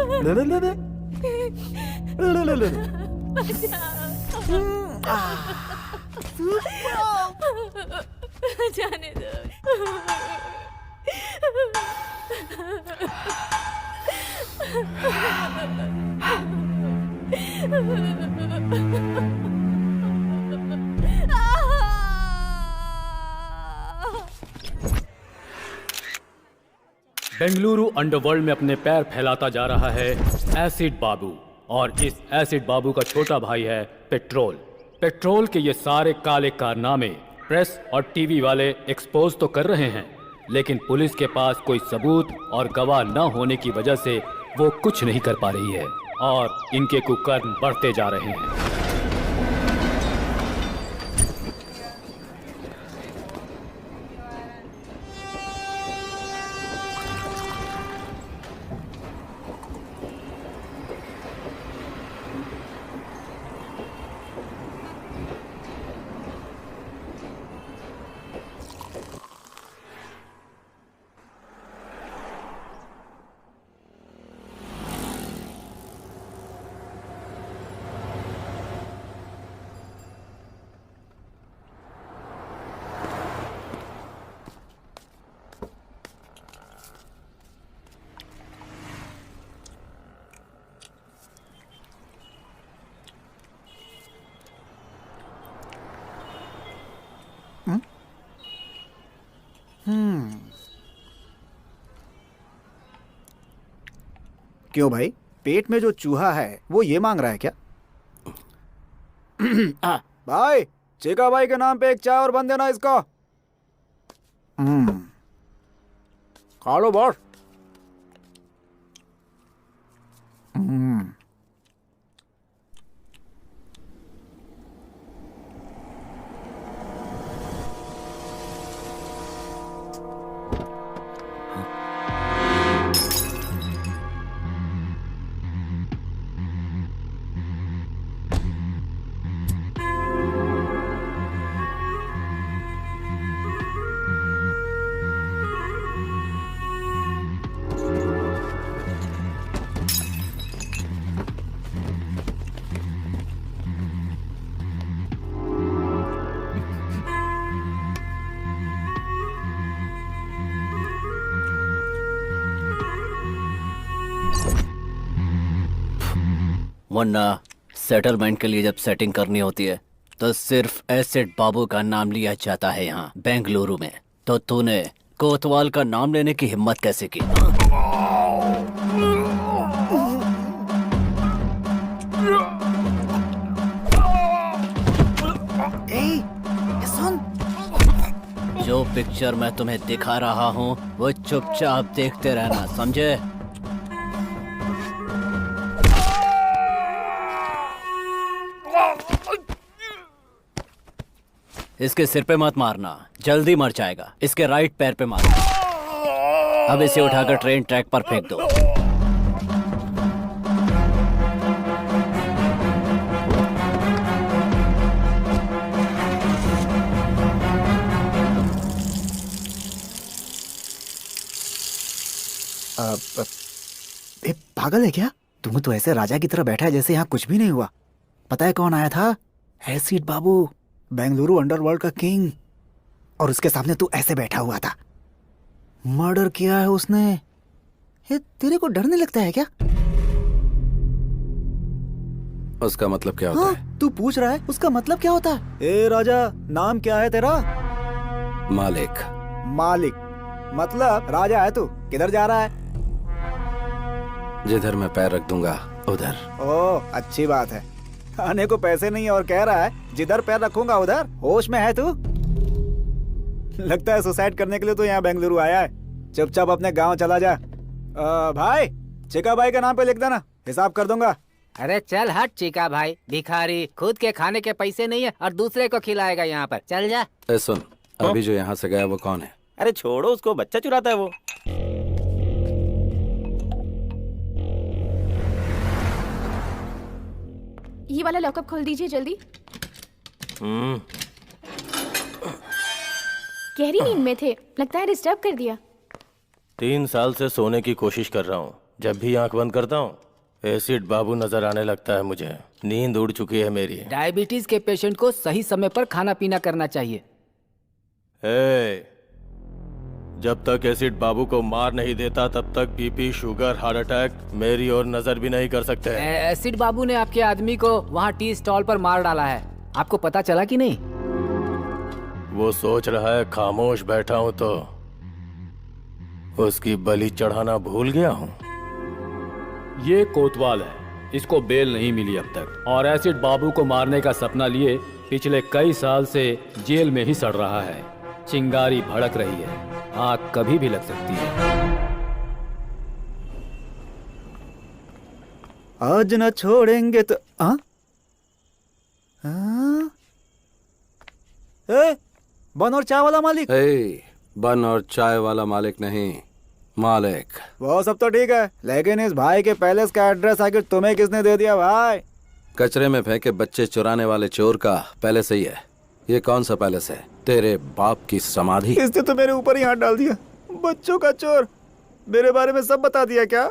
ले ले ले ले ले ले ले ले। जाने दो। बेंगलुरु अंडरवर्ल्ड में अपने पैर फैलाता जा रहा है एसिड बाबू, और इस एसिड बाबू का छोटा भाई है पेट्रोल। पेट्रोल के ये सारे काले कारनामे प्रेस और टीवी वाले एक्सपोज तो कर रहे हैं, लेकिन पुलिस के पास कोई सबूत और गवाह न होने की वजह से वो कुछ नहीं कर पा रही है, और इनके कुकर्म बढ़ते जा रहे हैं। क्यों भाई, पेट में जो चूहा है वो ये मांग रहा है क्या? भाई, चेका भाई के नाम पे एक चाय और बन देना इसको। खा लो बॉस। वरना सेटलमेंट के लिए जब सेटिंग करनी होती है तो सिर्फ एसिड बाबू का नाम लिया जाता है यहाँ बेंगलुरु में। तो तूने कोतवाल का नाम लेने की हिम्मत कैसे की? सुन, जो पिक्चर मैं तुम्हें दिखा रहा हूँ वो चुपचाप देखते रहना, समझे? इसके सिर पे मत मारना, जल्दी मर जाएगा। इसके राइट पैर पे मारना। अब इसे उठाकर ट्रेन ट्रैक पर फेंक दो। पागल है क्या? तुम तो ऐसे राजा की तरह बैठा है जैसे यहाँ कुछ भी नहीं हुआ। पता है कौन आया था? एसिड बाबू, बेंगलुरु अंडरवर्ल्ड का किंग। और उसके सामने तू ऐसे बैठा हुआ था। मर्डर किया है उसने। तेरे को डर नहीं लगता है क्या? उसका मतलब क्या होता है? तू पूछ रहा है उसका मतलब क्या होता है? ए राजा, नाम क्या है तेरा? मालिक। मालिक मतलब राजा है तू। किधर जा रहा है? जिधर मैं पैर रख दूंगा उधर। ओह, अच्छी बात है। खाने को पैसे नहीं और कह रहा है जिधर पैर रखूंगा उधर। होश में है तू? लगता है सुसाइड करने के लिए तो यहाँ बेंगलुरु आया है। चुपचाप अपने गांव चला जा। भाई, चिका भाई का नाम पे लिख देना, हिसाब कर दूंगा। अरे चल हट चिका भाई, भिखारी। खुद के खाने के पैसे नहीं है और दूसरे को खिलाएगा यहाँ पर। चल जा। सुन, अभी जो यहाँ से गया वो कौन है? अरे छोड़ो उसको, बच्चा चुराता है वो। ये वाला लॉकअप खोल दीजिए जल्दी। गहरी नींद में थे, लगता है डिस्टर्ब कर दिया। 3 साल से सोने की कोशिश कर रहा हूँ, जब भी आंख बंद करता हूँ एसिड बाबू नजर आने लगता है मुझे। नींद उड़ चुकी है मेरी। डायबिटीज के पेशेंट को सही समय पर खाना पीना करना चाहिए। ए, जब तक एसिड बाबू को मार नहीं देता तब तक बीपी, शुगर, हार्ट अटैक मेरी और नजर भी नहीं कर सकते। एसिड बाबू ने आपके आदमी को वहाँ टी स्टॉल पर मार डाला है, आपको पता चला कि नहीं? वो सोच रहा है खामोश बैठा हूँ तो उसकी बलि चढ़ाना भूल गया हूँ। ये कोतवाल है, इसको बेल नहीं मिली अब तक, और एसिड बाबू को मारने का सपना लिए पिछले कई साल से जेल में ही सड़ रहा है। चिंगारी भड़क रही है, आग कभी भी लग सकती है। आज न छोड़ेंगे तो हाँ? हाँ? ए, बन और चाय वाला मालिक। ए, बन और चाय वाला मालिक नहीं, मालिक। वो सब तो ठीक है, लेकिन इस भाई के पैलेस का एड्रेस आखिर तुम्हें किसने दे दिया भाई? कचरे में फेंके बच्चे चुराने वाले चोर का पैलेस ही है। ये कौन सा पैलेस है? तेरे बाप की समाधि। इसने तो मेरे ऊपर ही हाथ डाल दिया। बच्चों का चोर, मेरे बारे में सब बता दिया क्या?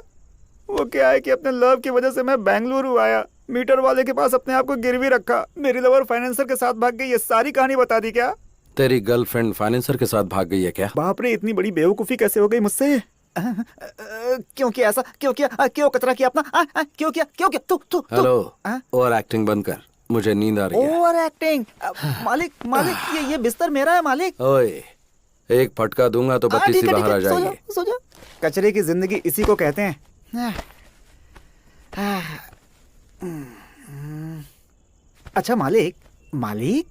वो क्या है कि अपने लव की वजह से मैं बेंगलुरु आया, मीटर वाले के पास अपने आप को गिरवी रखा, मेरी लवर फाइनेंसर के साथ भाग गई, ये सारी कहानी बता दी क्या? तेरी गर्लफ्रेंड फाइनेंसर के साथ भाग गई है क्या? बाप रे, इतनी बड़ी बेवकूफी कैसे हो गई मुझसे? क्यों किया ऐसा? क्यों किया? क्यों कचरा किया अपना? क्यों किया? क्यों किया? तू हेलो, ओवर एक्टिंग बंद कर, मुझे नींद आ रही है। Over acting? मालिक मालिक, ये बिस्तर मेरा है मालिक। ओए, एक फटका दूंगा तो बत्ती सी बाहर आ जाएगी। सो जा। कचरे की जिंदगी इसी को कहते हैं। अच्छा मालिक, मालिक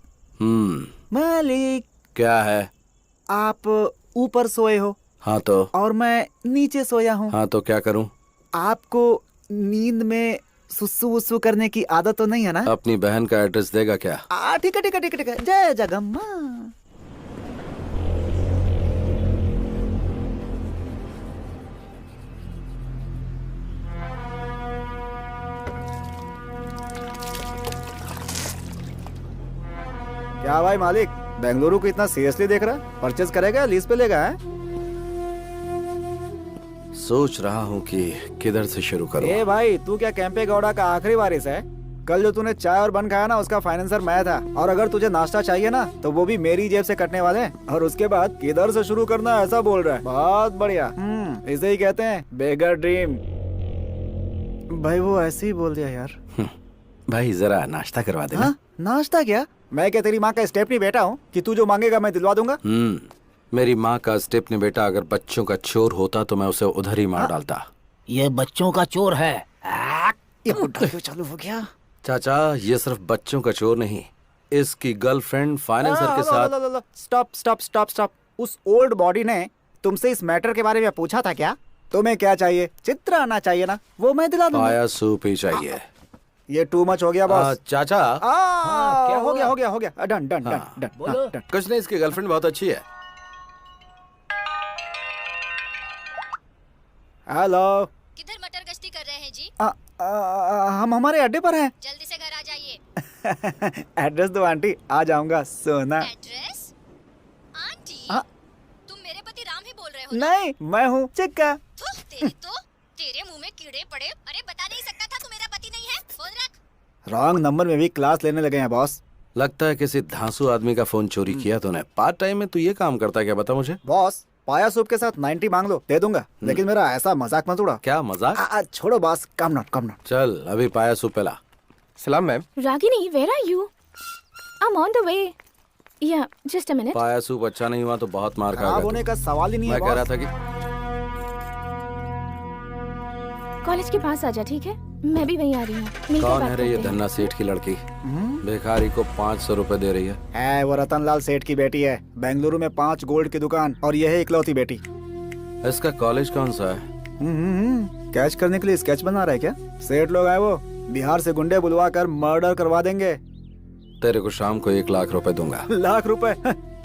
मालिक, क्या है? आप ऊपर सोए हो हाँ तो? और मैं नीचे सोया हूँ। हाँ तो क्या करूँ? आपको नींद में सुसु वुसु करने की आदत तो नहीं है ना? अपनी बहन का एड्रेस देगा क्या? ठीक है ठीक है ठीक है ठीक है। जय जगम्मा। क्या भाई मालिक, बेंगलुरु को इतना सीरियसली देख रहा? परचेज करेगा, लीज पे लेगा? है सोच रहा हूँ कि किधर से शुरू करूँ। ए भाई, तू क्या कैंपे गौड़ा का आखिरी वारिस है? कल जो तूने चाय और बन खाया ना, उसका फाइनेंसर मैं था। और अगर तुझे नाश्ता चाहिए ना, तो वो भी मेरी जेब से कटने वाले हैं। और उसके बाद किधर से शुरू करना, ऐसा बोल रहा है। बहुत बढ़िया। इसे ही कहते हैं बेगर ड्रीम। भाई वो ऐसे ही बोल दिया यार। भाई जरा नाश्ता करवा देना। हाँ? नाश्ता क्या? मैं क्या तेरी माँ का स्टेप नहीं बेटा हूँ कि तू जो मांगेगा मैं दिलवा दूंगा? मेरी माँ का स्टेप नहीं बेटा अगर बच्चों का चोर होता तो मैं उसे उधर ही मार डालता। ये बच्चों का चोर है। ये बुड्ढा क्यों चालू हो गया? चाचा, ये सिर्फ बच्चों का चोर नहीं, इसकी गर्लफ्रेंड फाइनेंसर के साथ। Stop stop stop stop. उस ओल्ड बॉडी ने तुमसे इस मैटर के बारे में पूछा था क्या? तुम्हें क्या चाहिए? चित्र आना चाहिए ना, वो मैं दिला दूंगा। पाया सूप ही चाहिए। ये टू मच हो गया बॉस। चाचा, क्या हो गया? हो गया हो गया। Done done done done. Done. कुछ नहीं, इसकी गर्लफ्रेंड बहुत अच्छी है। हेलो, किधर मटर गश्ती कर रहे हैं जी? हम हमारे अड्डे पर हैं। जल्दी से घर आ जाइए। एड्रेस दो आंटी, आ जाऊंगा। सोना। एड्रेस? आंटी, हाँ? तुम मेरे पति राम ही बोल रहे हो ना? नहीं, मैं हूँ चिक्का। तेरे मुंह में कीड़े पड़े। अरे बता नहीं सकता था तू मेरा पति नहीं है? फोन रख। रॉन्ग नंबर में भी क्लास लेने लगे हैं बॉस। लगता है किसी धांसू आदमी का फोन चोरी किया तूने। पार्ट टाइम में तू ये काम करता है क्या, बता मुझे। बॉस, पाया सूप के साथ 90 मांग लो, दे दूंगा। लेकिन मेरा ऐसा मजाक मत उड़ा। क्या मजाक? छोड़ो बॉस, कम नॉट। चल अभी पाया सूप पिला। सलाम ma'am. Ragini, where are you? I'm on the way. Yeah, just a minute. पाया सूप अच्छा नहीं हुआ तो बहुत मार खराब खाएगा होने तू। का सवाल ही नहीं है मैं कह रहा बॉस। था कि कॉलेज के पास आ जा, ठीक है? मैं भी वहीं आ रही हूँ। मिलकर कौन बात है रे ये करते हैं। धन्ना सेठ की लड़की? भिखारी को 500 रुपए दे रही है। वो रतनलाल सेठ की बेटी है। बेंगलुरु में 5 गोल्ड की दुकान और यह है इकलौती बेटी। इसका कॉलेज कौन सा है? कैच करने के लिए स्केच बना रहा है क्या? सेठ लोग आए, वो बिहार से गुंडे बुलवा कर मर्डर करवा देंगे। तेरे को शाम को 1 लाख रुपए दूंगा। लाख रुपए?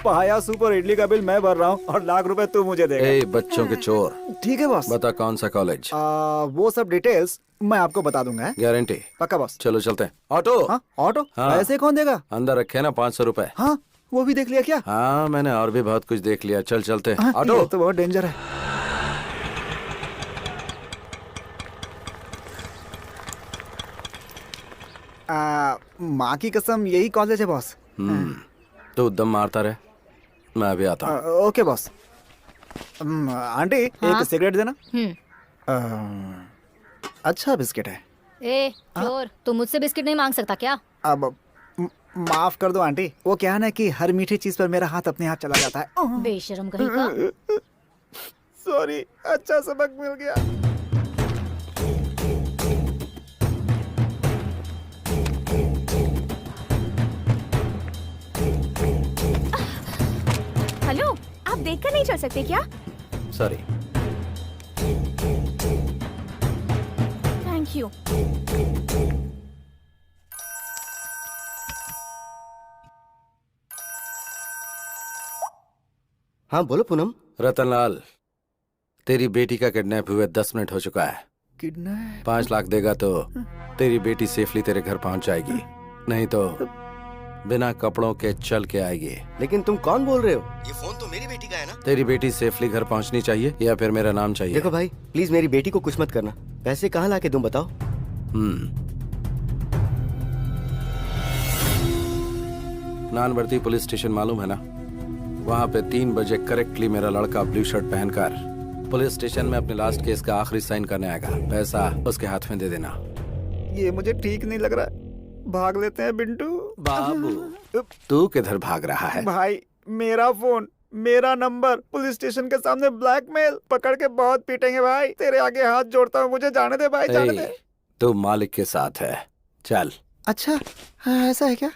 पाया सूप और इडली का बिल मैं भर रहा हूँ और लाख रुपए तू मुझे देगा। ए बच्चों के चोर, ठीक है बॉस। बता कौन सा कॉलेज? वो सब डिटेल्स मैं आपको बता दूंगा। गारंटी? पक्का बॉस। चलो चलते हैं। ऑटो? हाँ, ऑटो? हाँ। पैसे कौन देगा? अंदर रखे ना 500 रुपए। हाँ, वो भी देख लिया क्या? हाँ मैंने और भी बहुत कुछ देख लिया। चल चलते हैं। हाँ, ऑटो? ये तो बहुत डेंजर है। माँ की कसम यही कॉलेज है बॉस। तो दम मारता रहे, मैं अभी आता हूँ। Okay boss. आंटी एक सिगरेट देना। अच्छा बिस्किट है। ए चोर, तू मुझसे बिस्किट नहीं मांग सकता क्या? अब माफ कर दो आंटी, वो क्या है ना कि हर मीठी चीज पर मेरा हाथ अपने हाथ चला जाता है। बेशरम कहीं का। सॉरी, अच्छा सबक मिल गया। हेलो, आप देखकर नहीं चल सकते क्या? सॉरी। Thank you. हाँ बोलो पूनम। रतनलाल, तेरी बेटी का किडनैप हुए 10 मिनट हो चुका है। किडनैप? 5 लाख देगा तो तेरी बेटी सेफली तेरे घर पहुंच जाएगी, नहीं तो बिना कपड़ों के चल के आएगी। लेकिन तुम कौन बोल रहे हो? ये फोन तो मेरी बेटी का है ना? तेरी बेटी सेफली घर पहुंचनी चाहिए या फिर मेरा नाम चाहिए? देखो भाई, प्लीज मेरी बेटी को कुछ मत करना। पैसे कहाँ लाके दूं बताओ? नानवर्ती पुलिस स्टेशन मालूम है ना? वहाँ पे 3 बजे करेक्टली मेरा लड़का ब्लू शर्ट पहनकर पुलिस स्टेशन में अपने लास्ट केस का आखिरी साइन करने आएगा। पैसा उसके हाथ में दे देना। ये मुझे ठीक नहीं लग रहा है। भाग लेते हैं बिंटू। बाबू, तू किधर भाग रहा है? भाई, मेरा फोन, मेरा नंबर, पुलिस स्टेशन के सामने ब्लैकमेल, पकड़ के बहुत पीटेंगे भाई। तेरे आगे हाथ जोड़ता हूँ, मुझे जाने दे भाई, जाने दे। तू मालिक के साथ है, चल। अच्छा, हाँ, ऐसा है क्या?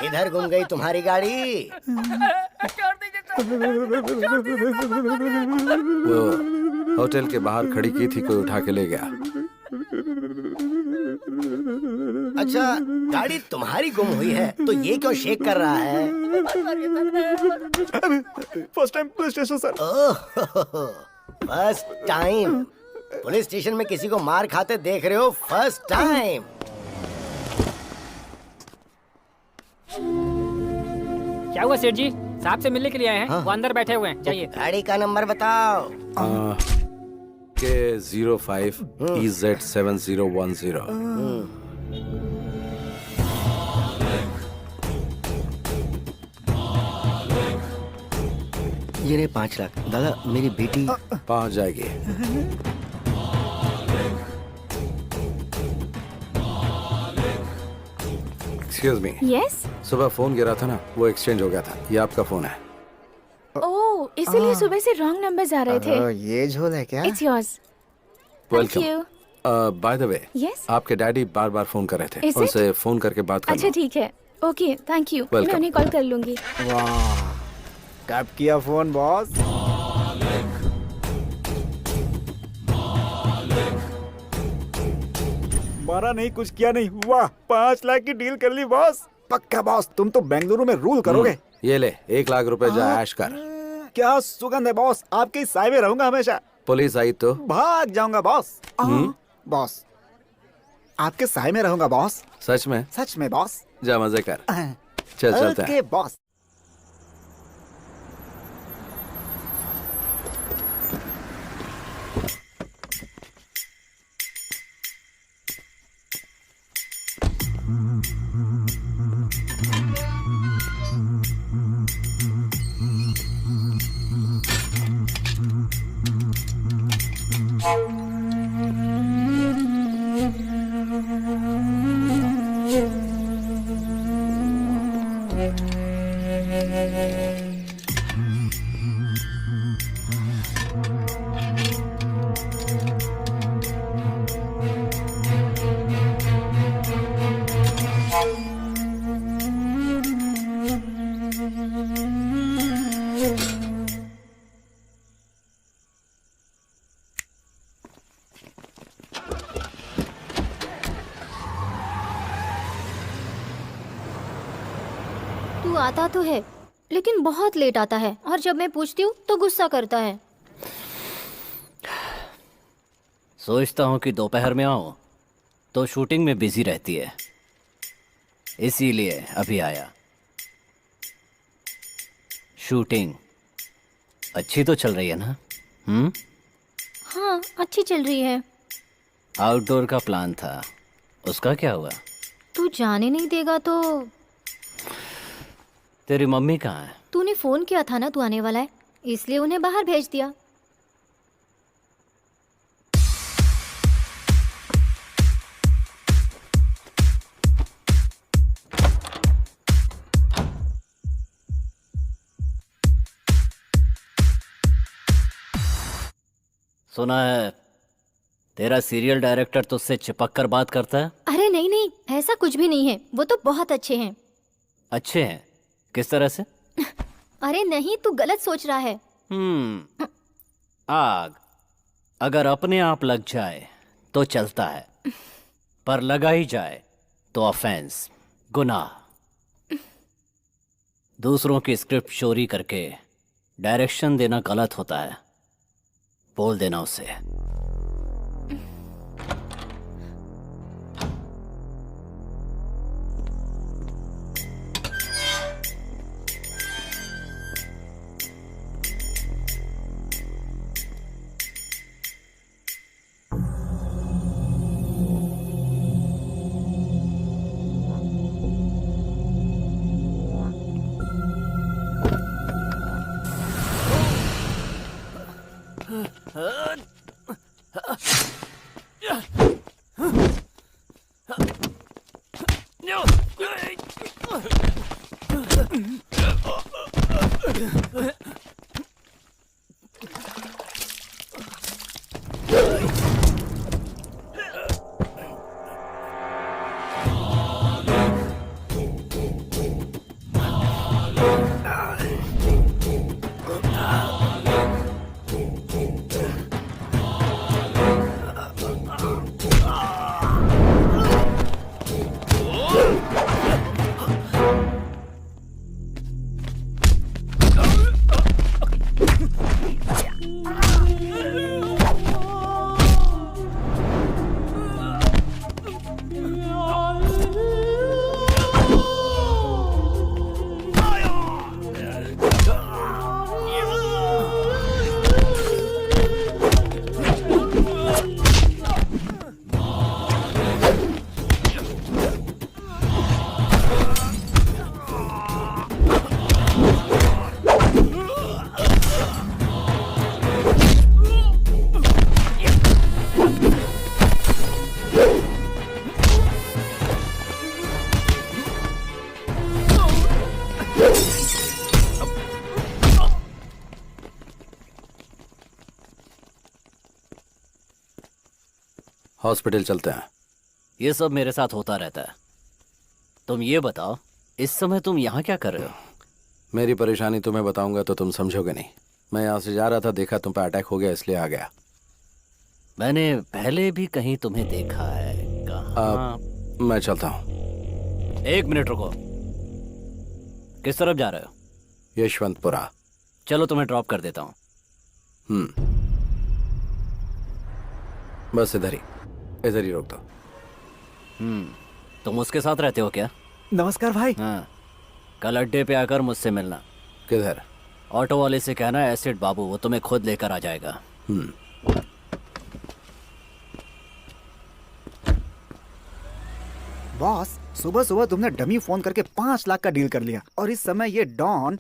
इधर घूम गई तुम्हारी गाड़ी। वो होटल के बाहर खड़ी की थी, कोई उठा के ले गया। अच्छा, गाड़ी तुम्हारी गुम हुई है तो ये क्यों शेक कर रहा है? First time police station sir. First time police station में किसी को मार खाते देख रहे हो? First time. क्या हुआ सेठ जी? साहब से मिलने के लिए आए हैं। वो अंदर बैठे हुए हैं, चाहिए। गाड़ी का नंबर बताओ। K05 EZ7010। ये रहे 5 लाख। दादा, मेरी बेटी पहुंच जाएगी। Excuse me. यस। सुबह फोन गिरा था ना, वो एक्सचेंज हो गया था। ये आपका फोन है। ओह, इसीलिए सुबह से रॉन्ग नंबर्स आ रहे थे। ये झोल है क्या? It's yours. Thank welcome. You. By the way, yes. आपके डैडी बार बार फोन कर रहे थे। Is it? उनसे फोन करके बात कर अच्छा लो। ठीक है, ओके, थैंक यू। मैं Welcome. उन्हें कॉल कर लूंगी। वाह, कब किया फोन बॉस? मारा नहीं, कुछ किया नहीं। वाह, 5 लाख की डील कर ली बॉस। पक्का बॉस, तुम तो बेंगलुरु में रूल करोगे। ये ले 1 लाख रुपए, जा ऐश कर। क्या सुगंध है बॉस, आपके साय में रहूंगा हमेशा। पुलिस आई तो भाग जाऊंगा बॉस। बॉस, आपके साय में रहूंगा बॉस। सच में? सच में बॉस। जा मजे कर। चल चलते हैं। Okay boss. तू आता तो है लेकिन बहुत लेट आता है, और जब मैं पूछती हूँ तो गुस्सा करता है। सोचता हूँ कि दोपहर में आऊँ तो शूटिंग में बिजी रहती है, इसीलिए अभी आया। शूटिंग अच्छी तो चल रही है ना? हाँ, अच्छी चल रही है। आउटडोर का प्लान था, उसका क्या हुआ? तू जाने नहीं देगा तो? तेरी मम्मी कहाँ है? तूने फोन किया था ना तू आने वाला है, इसलिए उन्हें बाहर भेज दिया। सुना है तेरा सीरियल डायरेक्टर तुझसे चिपक कर बात करता है। अरे नहीं नहीं, ऐसा कुछ भी नहीं है, वो तो बहुत अच्छे हैं। अच्छे हैं? किस तरह से? अरे नहीं, तू गलत सोच रहा है। आग अगर अपने आप लग जाए तो चलता है, पर लगा ही जाए तो ऑफेंस, गुनाह। दूसरों की स्क्रिप्ट चोरी करके डायरेक्शन देना गलत होता है, बोल देना उसे। हॉस्पिटल चलते हैं। ये सब मेरे साथ होता रहता है। तुम ये बताओ, इस समय तुम यहाँ क्या कर रहे हो? मेरी परेशानी तुम्हें बताऊंगा तो तुम समझोगे नहीं। मैं यहाँ से जा रहा था, देखा तुम पे अटैक हो गया, इसलिए आ गया। मैंने पहले भी कहीं तुम्हें देखा है। कहाँ? मैं चलता हूँ। एक मिनट रुको, किस तरफ जा रहे हो? यशवंतपुरा। चलो तुम्हें ड्रॉप कर देता हूँ। बस इधर ही रोक दो। तुम उसके साथ रहते हो क्या? नमस्कार भाई। हाँ, कल अड्डे पे आकर मुझसे मिलना। किधर? ऑटो वाले से कहना एसिड बाबू, वो तुम्हें खुद लेकर आ जाएगा। बॉस, सुबह सुबह तुमने डमी फोन करके 5 लाख का डील कर लिया, और इस समय ये डॉन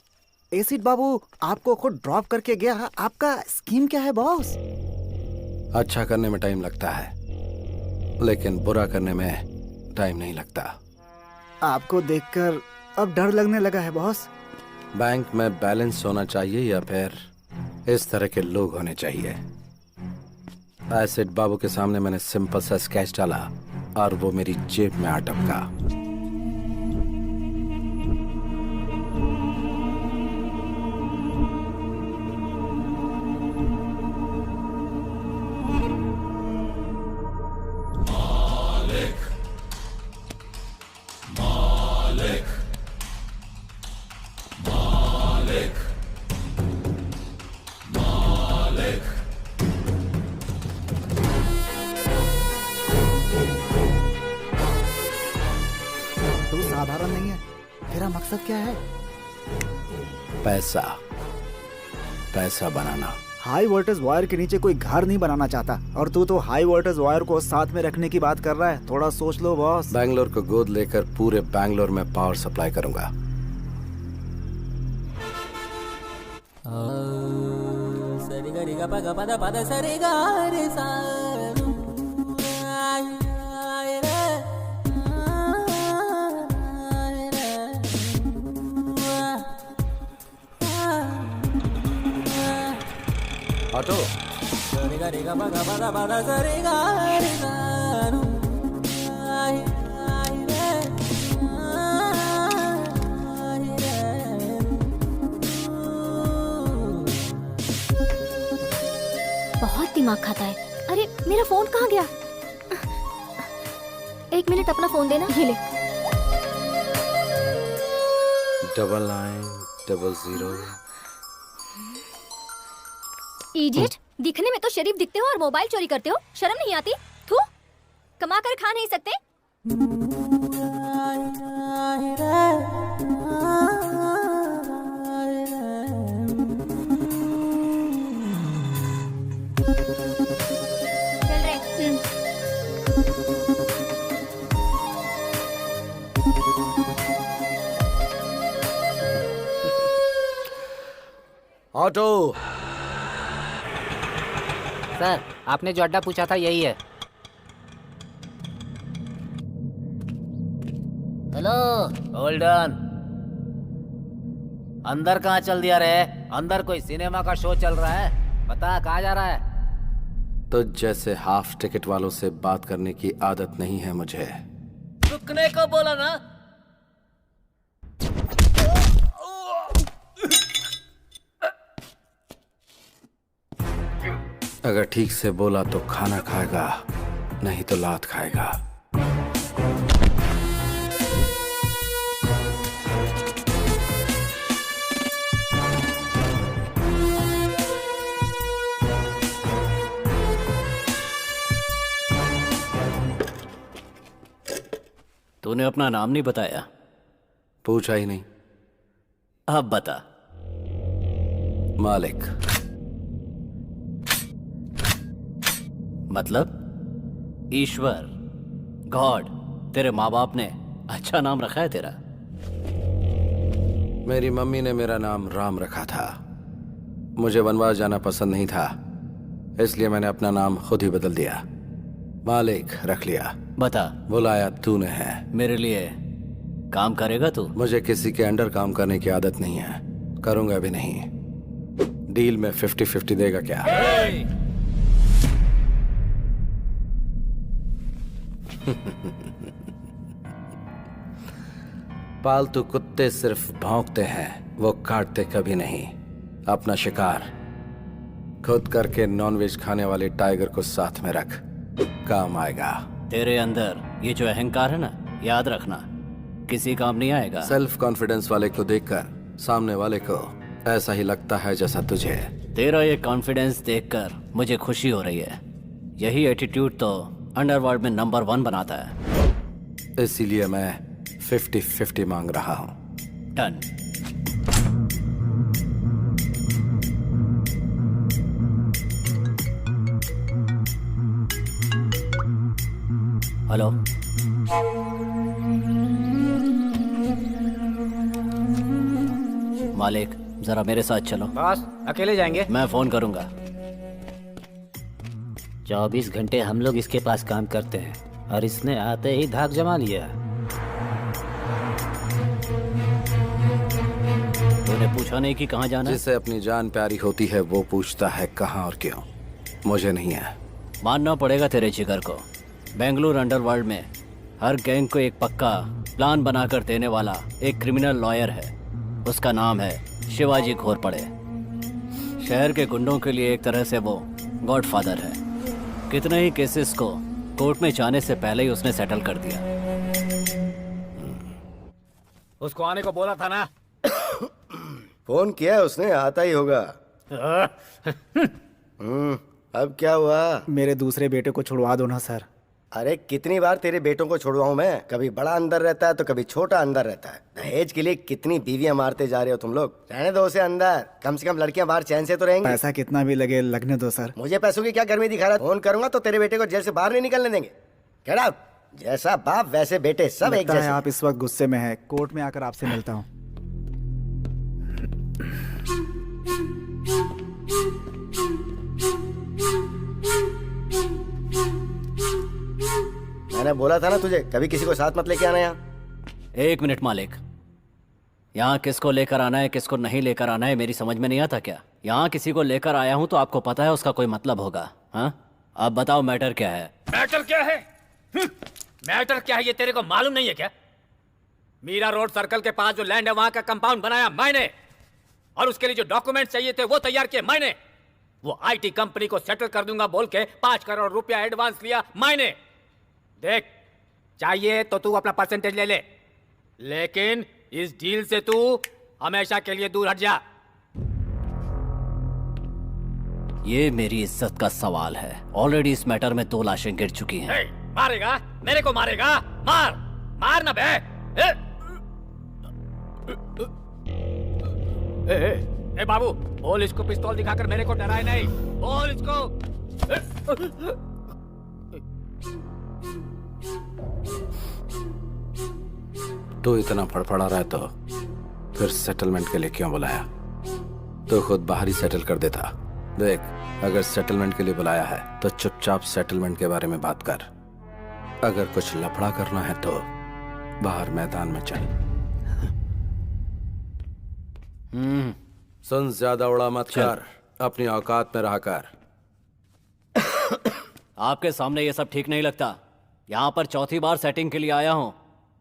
एसिड बाबू आपको खुद ड्रॉप करके गया। आपका स्कीम क्या है बॉस? अच्छा करने में टाइम लगता है, लेकिन बुरा करने में टाइम नहीं लगता। आपको देखकर अब डर लगने लगा है बॉस। बैंक में बैलेंस होना चाहिए या फिर इस तरह के लोग होने चाहिए? एसिड बाबू के सामने मैंने सिंपल सा स्केच डाला और वो मेरी जेब में आ टपका। तू साधारण नहीं है, तेरा मकसद क्या है? पैसा, पैसा बनाना। हाई वोल्टेज वायर के नीचे कोई घर नहीं बनाना चाहता, और तू तो हाई वोल्टेज वायर को साथ में रखने की बात कर रहा है। थोड़ा सोच लो बॉस। बैंगलोर को गोद लेकर पूरे बैंगलोर में पावर सप्लाई करूंगा। ऑटो, बहुत दिमाग खाता है। अरे मेरा फोन कहाँ गया? 1 मिनट, अपना फोन देना। ये ले। 9900। इडियट, दिखने में तो शरीफ दिखते हो और मोबाइल चोरी करते हो। शर्म नहीं आती? थू, कमा कर खा नहीं सकते? चल रहे। ऑटो, सर, आपने जो अड्डा पूछा था यही है। Hello, hold on. अंदर कहाँ चल दिया रे? अंदर कोई सिनेमा का शो चल रहा है। बता कहाँ जा रहा है? तो जैसे हाफ टिकट वालों से बात करने की आदत नहीं है मुझे। रुकने को बोला ना। अगर ठीक से बोला तो खाना खाएगा, नहीं तो लात खाएगा। तूने अपना नाम नहीं बताया। पूछा ही नहीं। अब बता। मालिक। मतलब ईश्वर, गॉड। तेरे माँ बाप ने अच्छा नाम रखा है तेरा। मेरी मम्मी ने मेरा नाम राम रखा था। मुझे वनवास जाना पसंद नहीं था, इसलिए मैंने अपना नाम खुद ही बदल दिया। मालिक रख लिया। बता। बुलाया तूने है। मेरे लिए काम करेगा तू? मुझे किसी के अंडर काम करने की आदत नहीं है, करूंगा भी नहीं। डील में 50-50 देगा क्या? पालतू कुत्ते सिर्फ भौंकते हैं, वो काटते कभी नहीं। अपना शिकार खुद करके नॉनवेज खाने वाले टाइगर को साथ में रख, काम आएगा। तेरे अंदर ये जो अहंकार है ना, याद रखना किसी काम नहीं आएगा। सेल्फ कॉन्फिडेंस वाले को देखकर सामने वाले को ऐसा ही लगता है जैसा तुझे। तेरा ये कॉन्फिडेंस देखकर मुझे खुशी हो रही है। यही एटीट्यूड तो अंडरवर्ल्ड में नंबर 1 बनाता है। इसीलिए मैं 50-50 मांग रहा हूँ। डन। हेलो, मालिक जरा मेरे साथ चलो। बॉस, अकेले जाएंगे? मैं फोन करूंगा। 24 घंटे हम लोग इसके पास काम करते हैं और इसने आते ही धाक जमा लिया। तूने पूछा नहीं कि कहाँ जाना है? जिसे अपनी जान प्यारी होती है वो पूछता है कहाँ और क्यों। मुझे नहीं है। मानना पड़ेगा तेरे जिगर को। बेंगलुरु अंडरवर्ल्ड में हर गैंग को एक पक्का प्लान बनाकर देने वाला एक क्रिमिनल लॉयर है। उसका नाम है शिवाजी घोरपड़े। शहर के गुंडों के लिए एक तरह से वो गॉडफादर है। कितने ही केसेस को कोर्ट में जाने से पहले ही उसने सेटल कर दिया। उसको आने को बोला था ना। फोन किया उसने, आता ही होगा। अब क्या हुआ? मेरे दूसरे बेटे को छुड़वा दो ना सर। अरे कितनी बार तेरे बेटों को छोड़वाऊं मैं, कभी बड़ा अंदर रहता है तो कभी छोटा अंदर रहता है। दहेज के लिए कितनी बीवियां मारते जा रहे हो तुम लोग। रहने दो उसे अंदर, कम से कम लड़कियां बाहर चैन से तो रहेंगी। पैसा कितना भी लगे लगने दो सर। मुझे पैसों की क्या गर्मी दिखा रहा है? फोन करूंगा तो तेरे बेटे को जेल से बाहर नहीं निकलने देंगे। Get out. जैसा बाप वैसे बेटे, सब एक लगता है जैसे। आप इस वक्त गुस्से में हैं। कोर्ट में आकर आपसे मिलता हूँ। मैंने बोला था ना तुझे, कभी किसी को साथ मत लेके आना यहाँ। 1 मिनट मालिक, यहाँ किसको लेकर आना है किसको नहीं लेकर आना है मेरी समझ में नहीं आता क्या? यहाँ किसी को लेकर आया हूँ तो आपको पता है उसका कोई मतलब होगा। हाँ, अब बताओ मैटर क्या है? मैटर क्या है? मैटर क्या है ये तेरे को मालूम नहीं है क्या? मीरा रोड सर्कल के पास जो लैंड है वहां का कंपाउंड बनाया मैंने, और उसके लिए जो डॉक्यूमेंट चाहिए थे वो तैयार किए मैंने। वो आईटी कंपनी को सेटल कर दूंगा बोल के 5 करोड़ रुपया एडवांस लिया मैंने। देख, चाहिए तो तू अपना परसेंटेज ले ले, लेकिन इस डील से तू हमेशा के लिए दूर हट जा। ये मेरी इज्जत का सवाल है। ऑलरेडी इस मैटर में 2 लाशें गिर चुकी हैं। ए, मारेगा? मेरे को मारेगा? मार मार ना बे। ए बाबू, बोल इसको पिस्तौल दिखाकर मेरे को डराए नहीं। बोल इसको। तो इतना फड़फड़ा रहा है तो फिर सेटलमेंट के लिए क्यों बुलाया? तो खुद बाहर ही सेटल कर देता। देख, अगर सेटलमेंट के लिए बुलाया है तो चुपचाप सेटलमेंट के बारे में बात कर। अगर कुछ लफड़ा करना है तो बाहर मैदान में चल। सुन, ज्यादा उड़ा मत कर, अपनी औकात में रहा कर। आपके सामने ये सब ठीक नहीं लगता। यहाँ पर चौथी बार सेटिंग के लिए आया हूँ।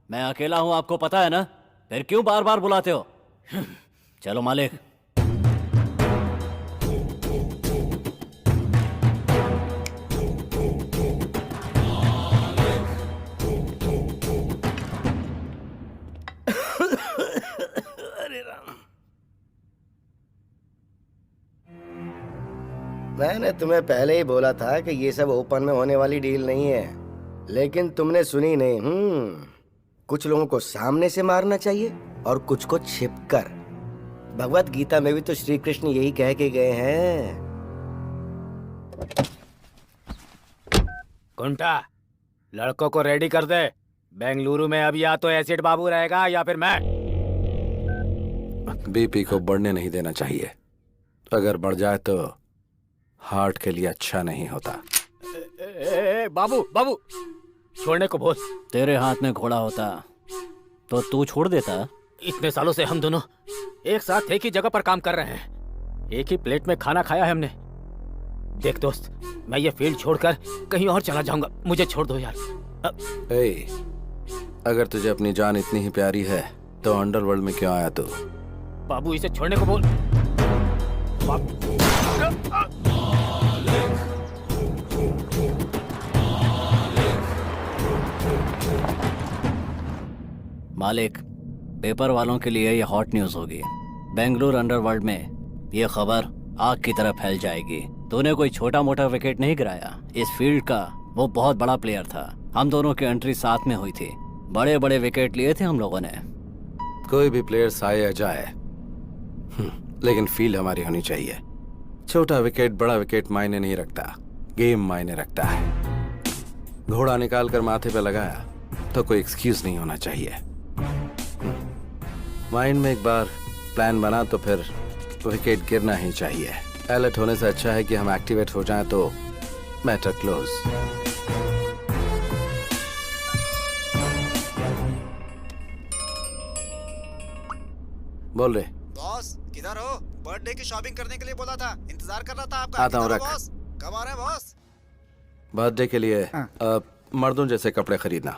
मैं अकेला हूँ, आपको पता है ना, फिर क्यों बार बार बुलाते हो? चलो मालिक। मैंने तुम्हें पहले ही बोला था कि ये सब ओपन में होने वाली डील नहीं है, लेकिन तुमने सुनी नहीं। कुछ लोगों को सामने से मारना चाहिए और कुछ को छिपकर। भगवत गीता में भी तो श्री कृष्ण यही कह के गए हैं। कुंटा, लड़कों को रेडी कर दे। बेंगलुरु में अब या तो एसिड बाबू रहेगा या फिर मैं। बीपी को बढ़ने नहीं देना चाहिए। अगर बढ़ जाए तो हार्ट के लिए अच्छा नहीं होता। बाबू बाबू, छोड़ने को बोल। तेरे हाथ में घोड़ा होता तो तू छोड़ देता। इतने सालों से हम दोनों एक साथ एक ही जगह पर काम कर रहे हैं, एक ही प्लेट में खाना खाया है हमने। देख दोस्त, मैं ये फील्ड छोड़कर कहीं और चला जाऊंगा, मुझे छोड़ दो यार। अगर तुझे अपनी जान इतनी ही प्यारी है तो अंडरवर्ल्ड में क्यों आया तू? बाबू, इसे छोड़ने को बोल। मालिक, पेपर वालों के लिए ये हॉट न्यूज होगी। बेंगलुरु अंडरवर्ल्ड में ये खबर आग की तरह फैल जाएगी। तूने कोई छोटा मोटा विकेट नहीं गिराया। इस फील्ड का वो बहुत बड़ा प्लेयर था। हम दोनों की एंट्री साथ में हुई थी। बड़े बड़े विकेट लिए थे हम लोगों ने। कोई भी प्लेयर आए या जाए, लेकिन फील्ड हमारी होनी चाहिए। छोटा विकेट बड़ा विकेट मायने नहीं रखता, गेम मायने रखता है। घोड़ा निकाल कर माथे पे लगाया तो कोई एक्सक्यूज नहीं होना चाहिए। माइंड में एक बार प्लान बना तो फिर विकेट गिरना ही चाहिए। अलर्ट होने से अच्छा है कि हम एक्टिवेट हो जाएं तो मैटर क्लोज। बोल रहे बॉस, किधर हो? बर्थडे की शॉपिंग करने के लिए बोला था, इंतजार कर रहा था आपका। आता हूँ, रख। बॉस, कब आ रहे हैं बॉस? बर्थडे के लिए मर्दों जैसे कपड़े खरीदना।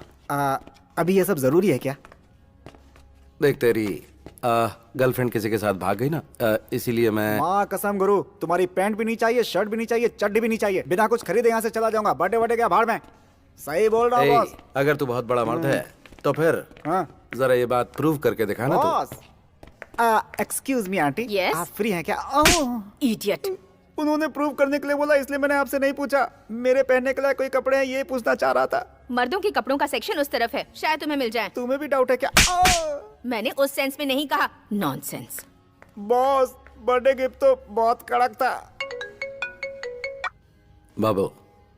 अभी ये सब जरूरी है क्या? देख, तेरी गर्लफ्रेंड किसी के साथ भाग गई ना, इसीलिए मैं। माँ कसम गुरु, तुम्हारी पैंट भी नहीं चाहिए, शर्ट भी नहीं चाहिए, चड्डी भी नहीं चाहिए। बिना कुछ खरीदे यहाँ से चला जाऊंगा। बर्थडे बर्थडे क्या भाड़ में। सही बोल रहा हूँ बॉस। अगर तू बहुत बड़ा मर्द है तो फिर जरा ये बात प्रूव करके दिखाना। तो boss, excuse me aunty, Yes? आप फ्री हैं क्या? इडियट, उन्होंने प्रूव करने के लिए बोला, इसलिए मैंने आपसे नहीं पूछा। मेरे पहनने के लिए कोई कपड़े हैं ये पूछना चाह रहा था। मर्दों के कपड़ों का सेक्शन उस तरफ है, शायद तुम्हें मिल जाए। तुम्हें भी डाउट है क्या? मैंने उस सेंस में नहीं कहा, नॉनसेंस। बॉस, बर्थडे गिफ्ट तो बहुत कड़क था। बाबू,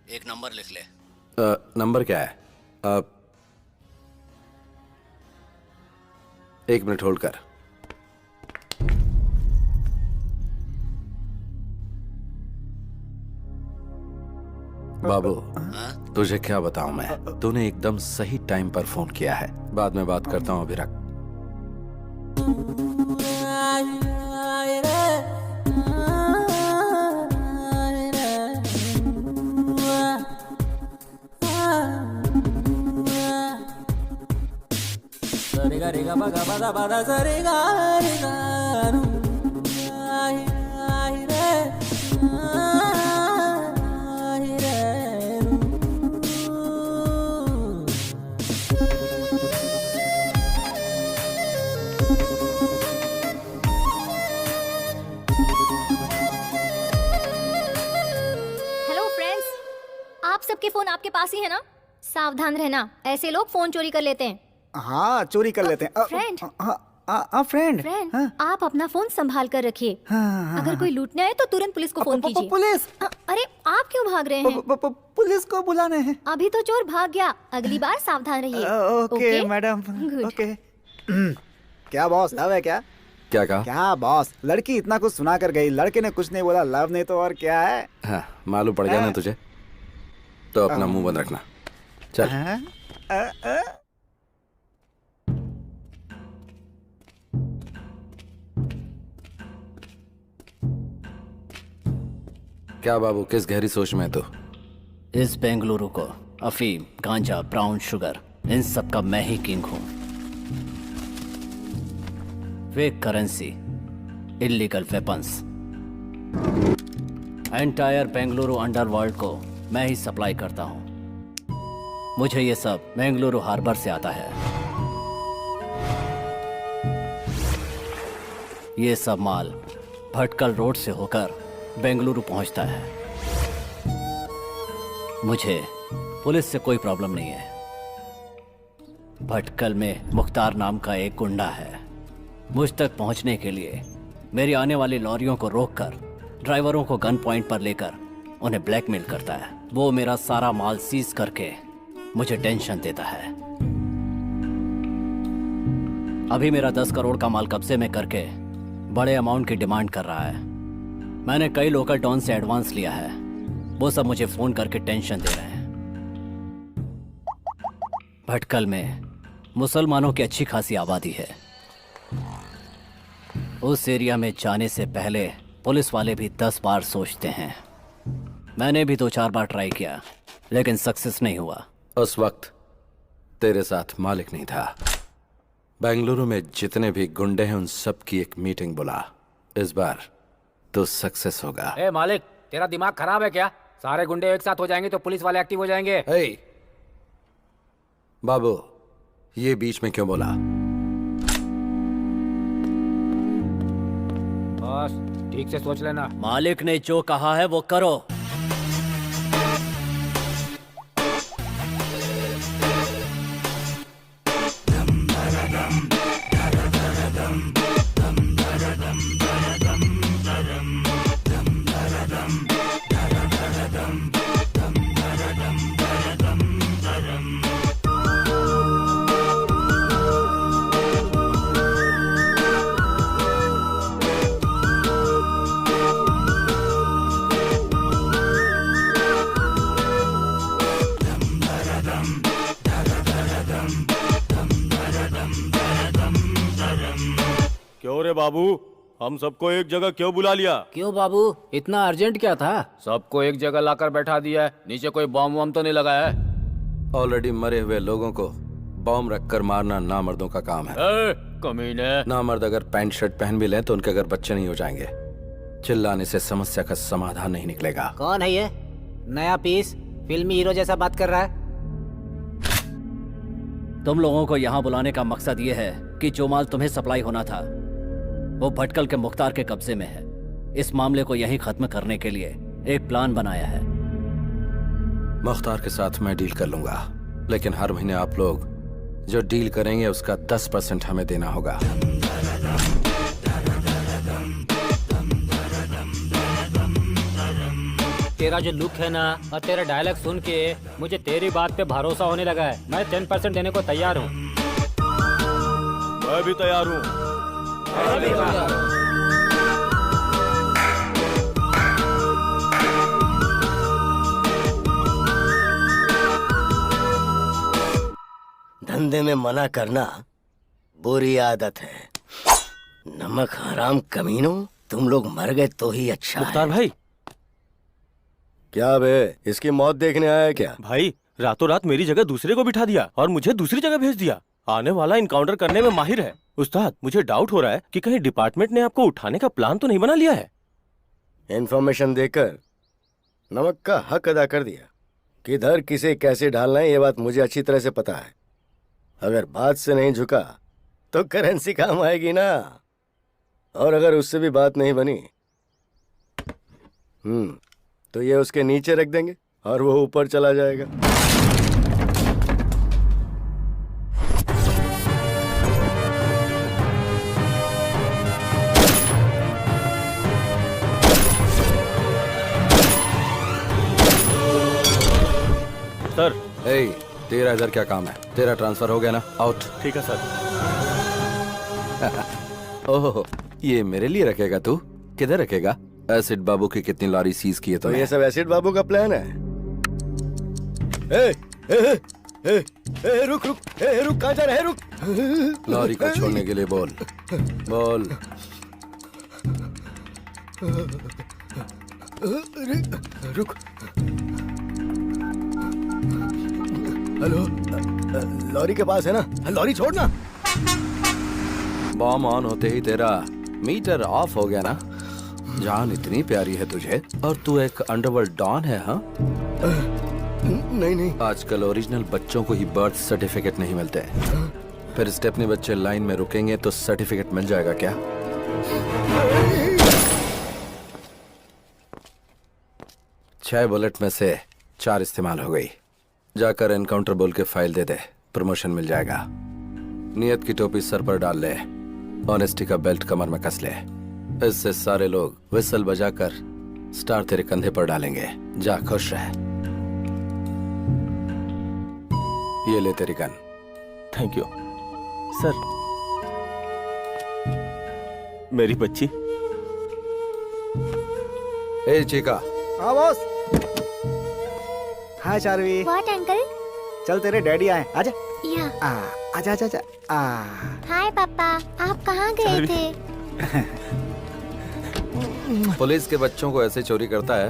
एक नंबर लिख ले। नंबर क्या है? एक मिनट होल्ड कर। बाबू, तुझे क्या बताऊं मैं, तूने एकदम सही टाइम पर फोन किया है। बाद में बात करता हूं, अभी रख। हेलो फ्रेंड्स, आप सबके फोन आपके पास ही है ना? सावधान रहना, ऐसे लोग फोन चोरी कर लेते हैं। हाँ, चोरी कर लेते हैं। फ्रेंड। फ्रेंड। फ्रेंड, आप अपना फोन संभाल कर रखिए। हाँ, अगर कोई लूटने आए तो तुरंत पुलिस को फोन कीजिए। पुलिस? अरे आप क्यों भाग रहे हैं? पुलिस को बुलाने हैं। अभी तो चोर भाग गया, अगली बार सावधान रहिए। Okay madam, Good. ओके। क्या बॉस, लव है क्या? क्या कहा? क्या बॉस, लड़की इतना कुछ सुना कर गई, लड़के ने कुछ नहीं बोला, लव नहीं तो और क्या है? हाँ, मालूम पड़ गया ना तुझे, तो अपना मुंह बंद रखना। चल। क्या बाबू, किस गहरी सोच में तू? इस बेंगलुरु को अफीम, गांजा, ब्राउन शुगर, इन सब का मैं ही किंग हूं। Fake currency, illegal weapons, entire Bengaluru underworld को मैं ही सप्लाई करता हूं। मुझे ये सब बेंगलुरु हार्बर से आता है। ये सब माल भटकल रोड से होकर बेंगलुरु पहुंचता है। मुझे पुलिस से कोई प्रॉब्लम नहीं है। भटकल में मुख्तार नाम का एक गुंडा है। मुझ तक पहुंचने के लिए मेरी आने वाली लॉरियों को रोककर ड्राइवरों को गन पॉइंट पर लेकर उन्हें ब्लैकमेल करता है। वो मेरा सारा माल सीज करके मुझे टेंशन देता है। अभी मेरा 10 करोड़ का माल कब्जे में करके बड़े अमाउंट की डिमांड कर रहा है। मैंने कई लोकल डॉन से एडवांस लिया है, वो सब मुझे फोन करके टेंशन दे रहे हैं। भटकल में मुसलमानों की अच्छी खासी आबादी है। उस एरिया में जाने से पहले पुलिस वाले भी 10 बार सोचते हैं। मैंने भी 2-4 बार ट्राई किया, लेकिन सक्सेस नहीं हुआ। उस वक्त तेरे साथ मालिक नहीं था। बेंगलुरु में जितने भी गुंडे हैं उन सब की एक मीटिंग बुला। इस बार तो सक्सेस होगा। ए मालिक, तेरा दिमाग खराब है क्या? सारे गुंडे एक साथ हो जाएंगे तो पुलिस वाले एक्टिव हो जाएंगे। हे बाबू, ये बीच में क्यों बोला? बस ठीक से सोच लेना। मालिक ने जो कहा है वो करो। क्यों रे बाबू, हम सबको एक जगह क्यों बुला लिया? क्यों बाबू, इतना अर्जेंट क्या था? सबको एक जगह लाकर बैठा दिया है, नीचे कोई बॉम्ब वॉम्ब तो नहीं लगाया है? ऑलरेडी मरे हुए लोगों को बॉम्ब रखकर मारना नामर्दों का काम है। कमीने। नामर्द अगर पैंट शर्ट पहन भी लें तो उनके अगर बच्चे नहीं हो जाएंगे। चिल्लाने से समस्या का समाधान नहीं निकलेगा। कौन है ये नया पीस, फिल्मी हीरो जैसा बात कर रहा है? तुम लोगों को यहाँ बुलाने का मकसद ये है कि जो माल तुम्हें सप्लाई होना था वो भटकल के मुख्तार के कब्जे में है, इस मामले को यहीं खत्म करने के लिए एक प्लान बनाया है। मुख्तार के साथ मैं डील कर लूंगा, लेकिन हर महीने आप लोग जो डील करेंगे उसका 10% हमें देना होगा। तेरा जो लुक है ना और तेरा डायलॉग सुन के मुझे तेरी बात पे भरोसा होने लगा है। मैं 10% देने को तैयार हूँ। मैं भी तैयार हूँ। धंधे में मना करना बुरी आदत है। नमक हराम कमीनों, तुम लोग मर गए तो ही अच्छा है। मुख्तार भाई, क्या बे, इसकी मौत देखने आया है क्या? भाई रातों रात मेरी जगह दूसरे को बिठा दिया और मुझे दूसरी जगह भेज दिया। आने वाला इनकाउंटर करने में माहिर है। उस्ताद, मुझे डाउट हो रहा है कि कहीं डिपार्टमेंट ने आपको उठाने का प्लान तो नहीं बना लिया है। इन्फॉर्मेशन देकर नमक का हक अदा कर दिया। किधर किसे कैसे ढालना है ये बात मुझे अच्छी तरह से पता है। अगर बात से नहीं झुका तो करेंसी काम आएगी ना, और अगर उससे भी बात नहीं बनी तो ये उसके नीचे रख देंगे और वो ऊपर चला जाएगा। सर। ए, तेरा इधर क्या काम है? तेरा ट्रांसफर हो गया ना, आउट। ठीक है सर। ओहो, ये मेरे लिए रखेगा तू? किधर रखेगा? एसिड बाबू की कितनी लॉरी सीज की है तो तूने? ये सब एसिड बाबू का प्लान है। ए, ए, ए, ए, रुक रुक, रुक, कहाँ जा रहा है? रुक। लॉरी को छोड़ने के लिए बोल। बोल। रुक। हेलो, लॉरी के पास है ना? लॉरी छोड़ना। बॉम्ब ऑन होते ही तेरा मीटर ऑफ हो गया ना? जान इतनी प्यारी है तुझे और तू एक अंडरवर्ल्ड डॉन है, हाँ? नहीं नहीं, आजकल ओरिजिनल बच्चों को ही बर्थ सर्टिफिकेट नहीं मिलते। फिर स्टेपनी बच्चे लाइन में रुकेंगे तो सर्टिफिकेट मिल जाएगा क्या? छह बुलेट में से 4 इस्तेमाल हो गई। जाकर एनकाउंटर बोल के फाइल दे दे, प्रमोशन मिल जाएगा। नियत की टोपी सर पर डाल ले, ऑनेस्टी का बेल्ट कमर में कस ले। इससे सारे लोग विसल बजाकर स्टार तेरे कंधे पर डालेंगे। जा, खुश रह। ये ले तेरी गन। Thank you sir. मेरी बच्ची। ए चिका। हाँ boss. Hi Charvi. What uncle? चल तेरे डैडी आए, आजा। या। आजा आजा आजा। हाय पापा, आप कहाँ गए थे? पुलिस के बच्चों को ऐसे चोरी करता है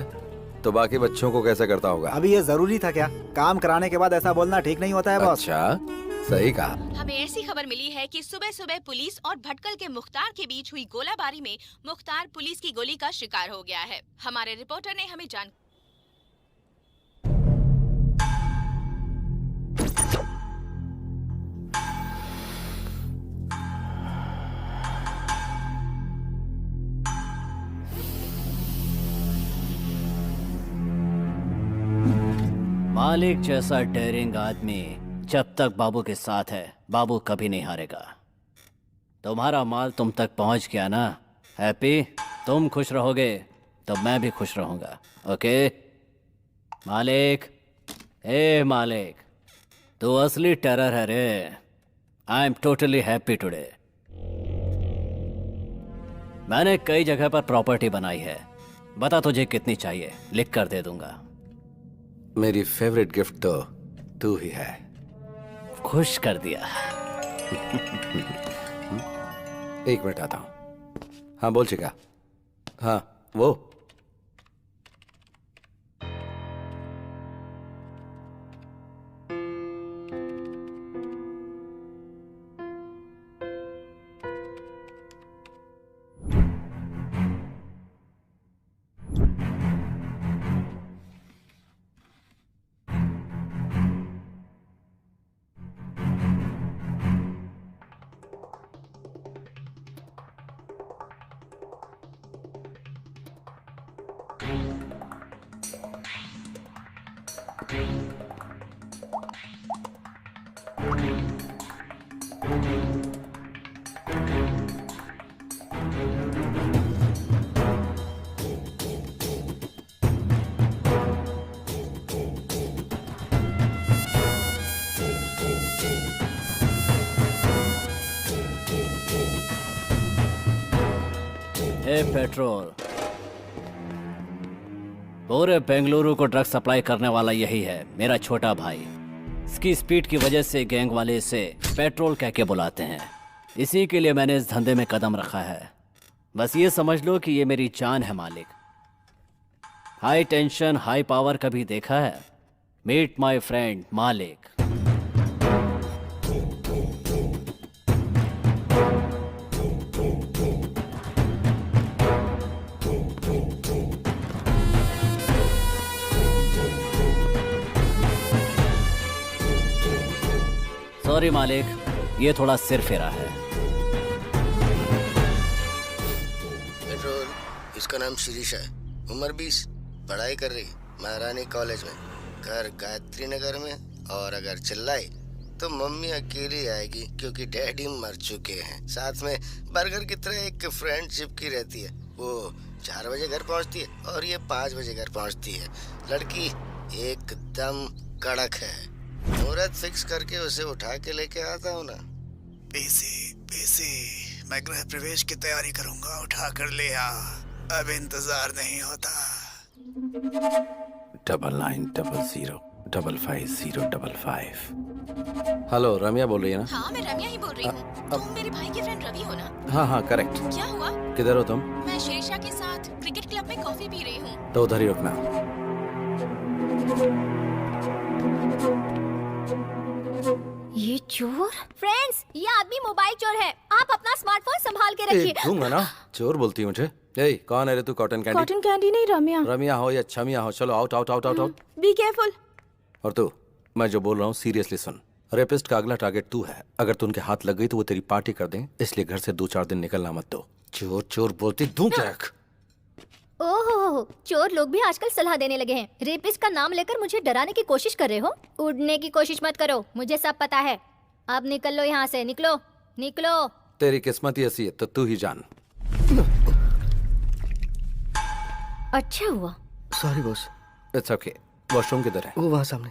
तो बाकी बच्चों को कैसे करता होगा? अभी ये जरूरी था क्या? काम कराने के बाद ऐसा बोलना ठीक नहीं होता है बॉस। अच्छा, सही कहा। हमें ऐसी खबर मिली है कि सुबह सुबह पुलिस और भटकल के मुख्तार के बीच हुई गोलाबारी में मुख्तार पुलिस की गोली का शिकार हो गया है। हमारे रिपोर्टर ने हमें जान मालिक जैसा डेयरिंग आदमी जब तक बाबू के साथ है, बाबू कभी नहीं हारेगा। तुम्हारा माल तुम तक पहुंच गया ना? हैप्पी? तुम खुश रहोगे तो मैं भी खुश रहूंगा। ओके मालिक? ए मालिक, तू असली टेरर है रे। I am totally happy today. मैंने कई जगह पर प्रॉपर्टी बनाई है। बता तुझे कितनी चाहिए, लिख कर दे दूंगा। मेरी फेवरेट गिफ्ट तो तू ही है। खुश कर दिया। एक मिनट आता हूं। हाँ बोल चिका। हाँ वो हे पेट्रोल, पूरे बेंगलुरु को ड्रग सप्लाई करने वाला यही है, मेरा छोटा भाई। इसकी स्पीड की वजह से गैंग वाले इसे पेट्रोल कह के बुलाते हैं। इसी के लिए मैंने इस धंधे में कदम रखा है। बस ये समझ लो कि ये मेरी जान है मालिक। हाई टेंशन हाई पावर कभी देखा है? मीट माय फ्रेंड मालिक। सॉरी मालिक, ये थोड़ा सिर फेरा है। पेट्रोल, इसका नाम शिरीष है, उम्र 20, पढ़ाई कर रही महारानी कॉलेज में, घर गायत्री नगर में। और अगर चिल्लाई तो मम्मी अकेली आएगी क्योंकि डैडी मर चुके हैं। साथ में बर्गर की तरह एक फ्रेंडशिप की रहती है। वो 4 बजे घर पहुंचती है और ये 5 बजे घर पहुंचती है। लड़की एकदम कड़क है। मुहूर्त फिक्स करके उसे उठा के लेके आता हूँ ना। पीसी, मैं गृह प्रवेश की तैयारी करूंगा, उठा कर ले आ, अब इंतजार नहीं होता। 9900550555। हेलो, रम्या बोल रही है ना? हाँ, मैं रम्या ही बोल रही हूँ। तुम मेरे भाई के फ्रेंड रवि हो ना? हाँ करेक्ट। क्या हुआ? किधर हो तुम? मैं शीर्षा के साथ क्रिकेट क्लब में कॉफी पी रही हूँ। तो उधर ही रुकना। ये चोर? फ्रेंड्स, ये आदमी मोबाइल चोर है। आप अपना स्मार्टफोन संभाल के रखिए। दूंगा ना। चोर बोलती है मुझे। ए, कौन है रे तू? Cotton candy? कॉटन कैंडी नहीं, रम्या। रम्या हो या छमिया हो, चलो out out out out out. Be careful. और तू, मैं जो बोल रहा हूँ सीरियसली सुन। रेपिस्ट का अगला टारगेट तू है। अगर तू उनके हाथ लग गई तो वो तेरी पार्टी कर दें, इसलिए घर से 2-4 दिन निकलना मत दो। चोर चोर बोलती दूं क्या? ओहो, चोर लोग भी आजकल सलाह देने लगे हैं। रेपिस्ट का नाम लेकर मुझे डराने की कोशिश कर रहे हो? उड़ने की कोशिश मत करो, मुझे सब पता है। अब निकल लो यहाँ से, निकलो निकलो। तेरी किस्मत ही ऐसी है तो तू ही जान। अच्छा हुआ। Sorry boss. It's okay. Washroom किधर है? वो वहाँ सामने।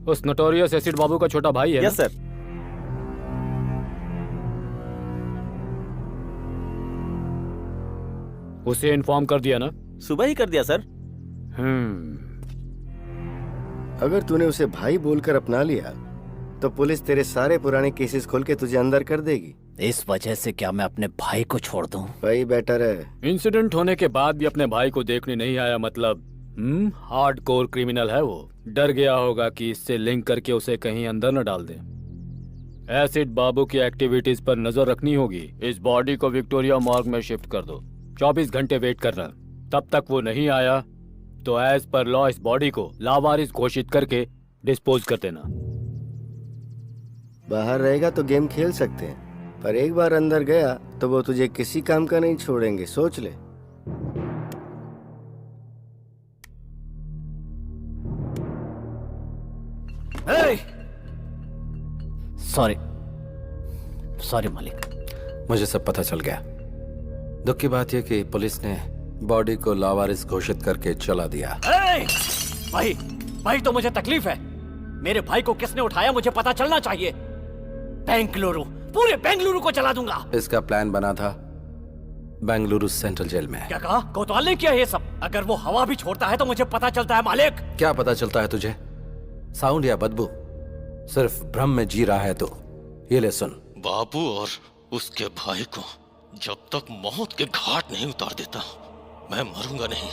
उस नोटोरियस एसिड बाबू का छोटा भाई है यस सर। ना? उसे इन्फॉर्म कर दिया ना? सुबह ही कर दिया सर। अगर तूने उसे भाई बोलकर अपना लिया तो पुलिस तेरे सारे पुराने केसेस खोल के तुझे अंदर कर देगी। इस वजह से क्या मैं अपने भाई को छोड़ दूं? वही बेटर है। इंसिडेंट होने के बाद भी अपने भाई को देखने नहीं आया, मतलब हार्डकोर क्रिमिनल है वो। डर गया होगा कि इससे लिंक करके उसे कहीं अंदर न डाल दें। एसिड बाबू की एक्टिविटीज पर नजर रखनी होगी। इस बॉडी को विक्टोरिया मॉर्ग में शिफ्ट कर दो। 24 घंटे वेट करना। तब तक वो नहीं आया तो एज पर लॉ इस बॉडी को लावारिस घोषित करके डिस्पोज कर देना। बाहर रहेगा तो गेम खेल सकते हैं, पर एक बार अंदर गया तो वो तुझे किसी काम का नहीं छोड़ेंगे, सोच ले। सॉरी सॉरी मालिक। मुझे सब पता चल गया। दुख की बात यह कि पुलिस ने बॉडी को लावारिस घोषित करके चला दिया। भाई भाई तो मुझे तकलीफ है। मेरे भाई को किसने उठाया मुझे पता चलना चाहिए। बेंगलुरु, पूरे बेंगलुरु को चला दूंगा। इसका प्लान बना था बेंगलुरु सेंट्रल जेल में। क्या कहा? कोतवाल ने किया ये सब? अगर वो हवा भी छोड़ता है तो मुझे पता चलता है मालिक। क्या पता चलता है तुझे? साउंड या बदबू? सिर्फ भ्रम में जी रहा है तो ये ले सुन। बाबू और उसके भाई को जब तक मौत के घाट नहीं उतार देता मैं मरूंगा नहीं।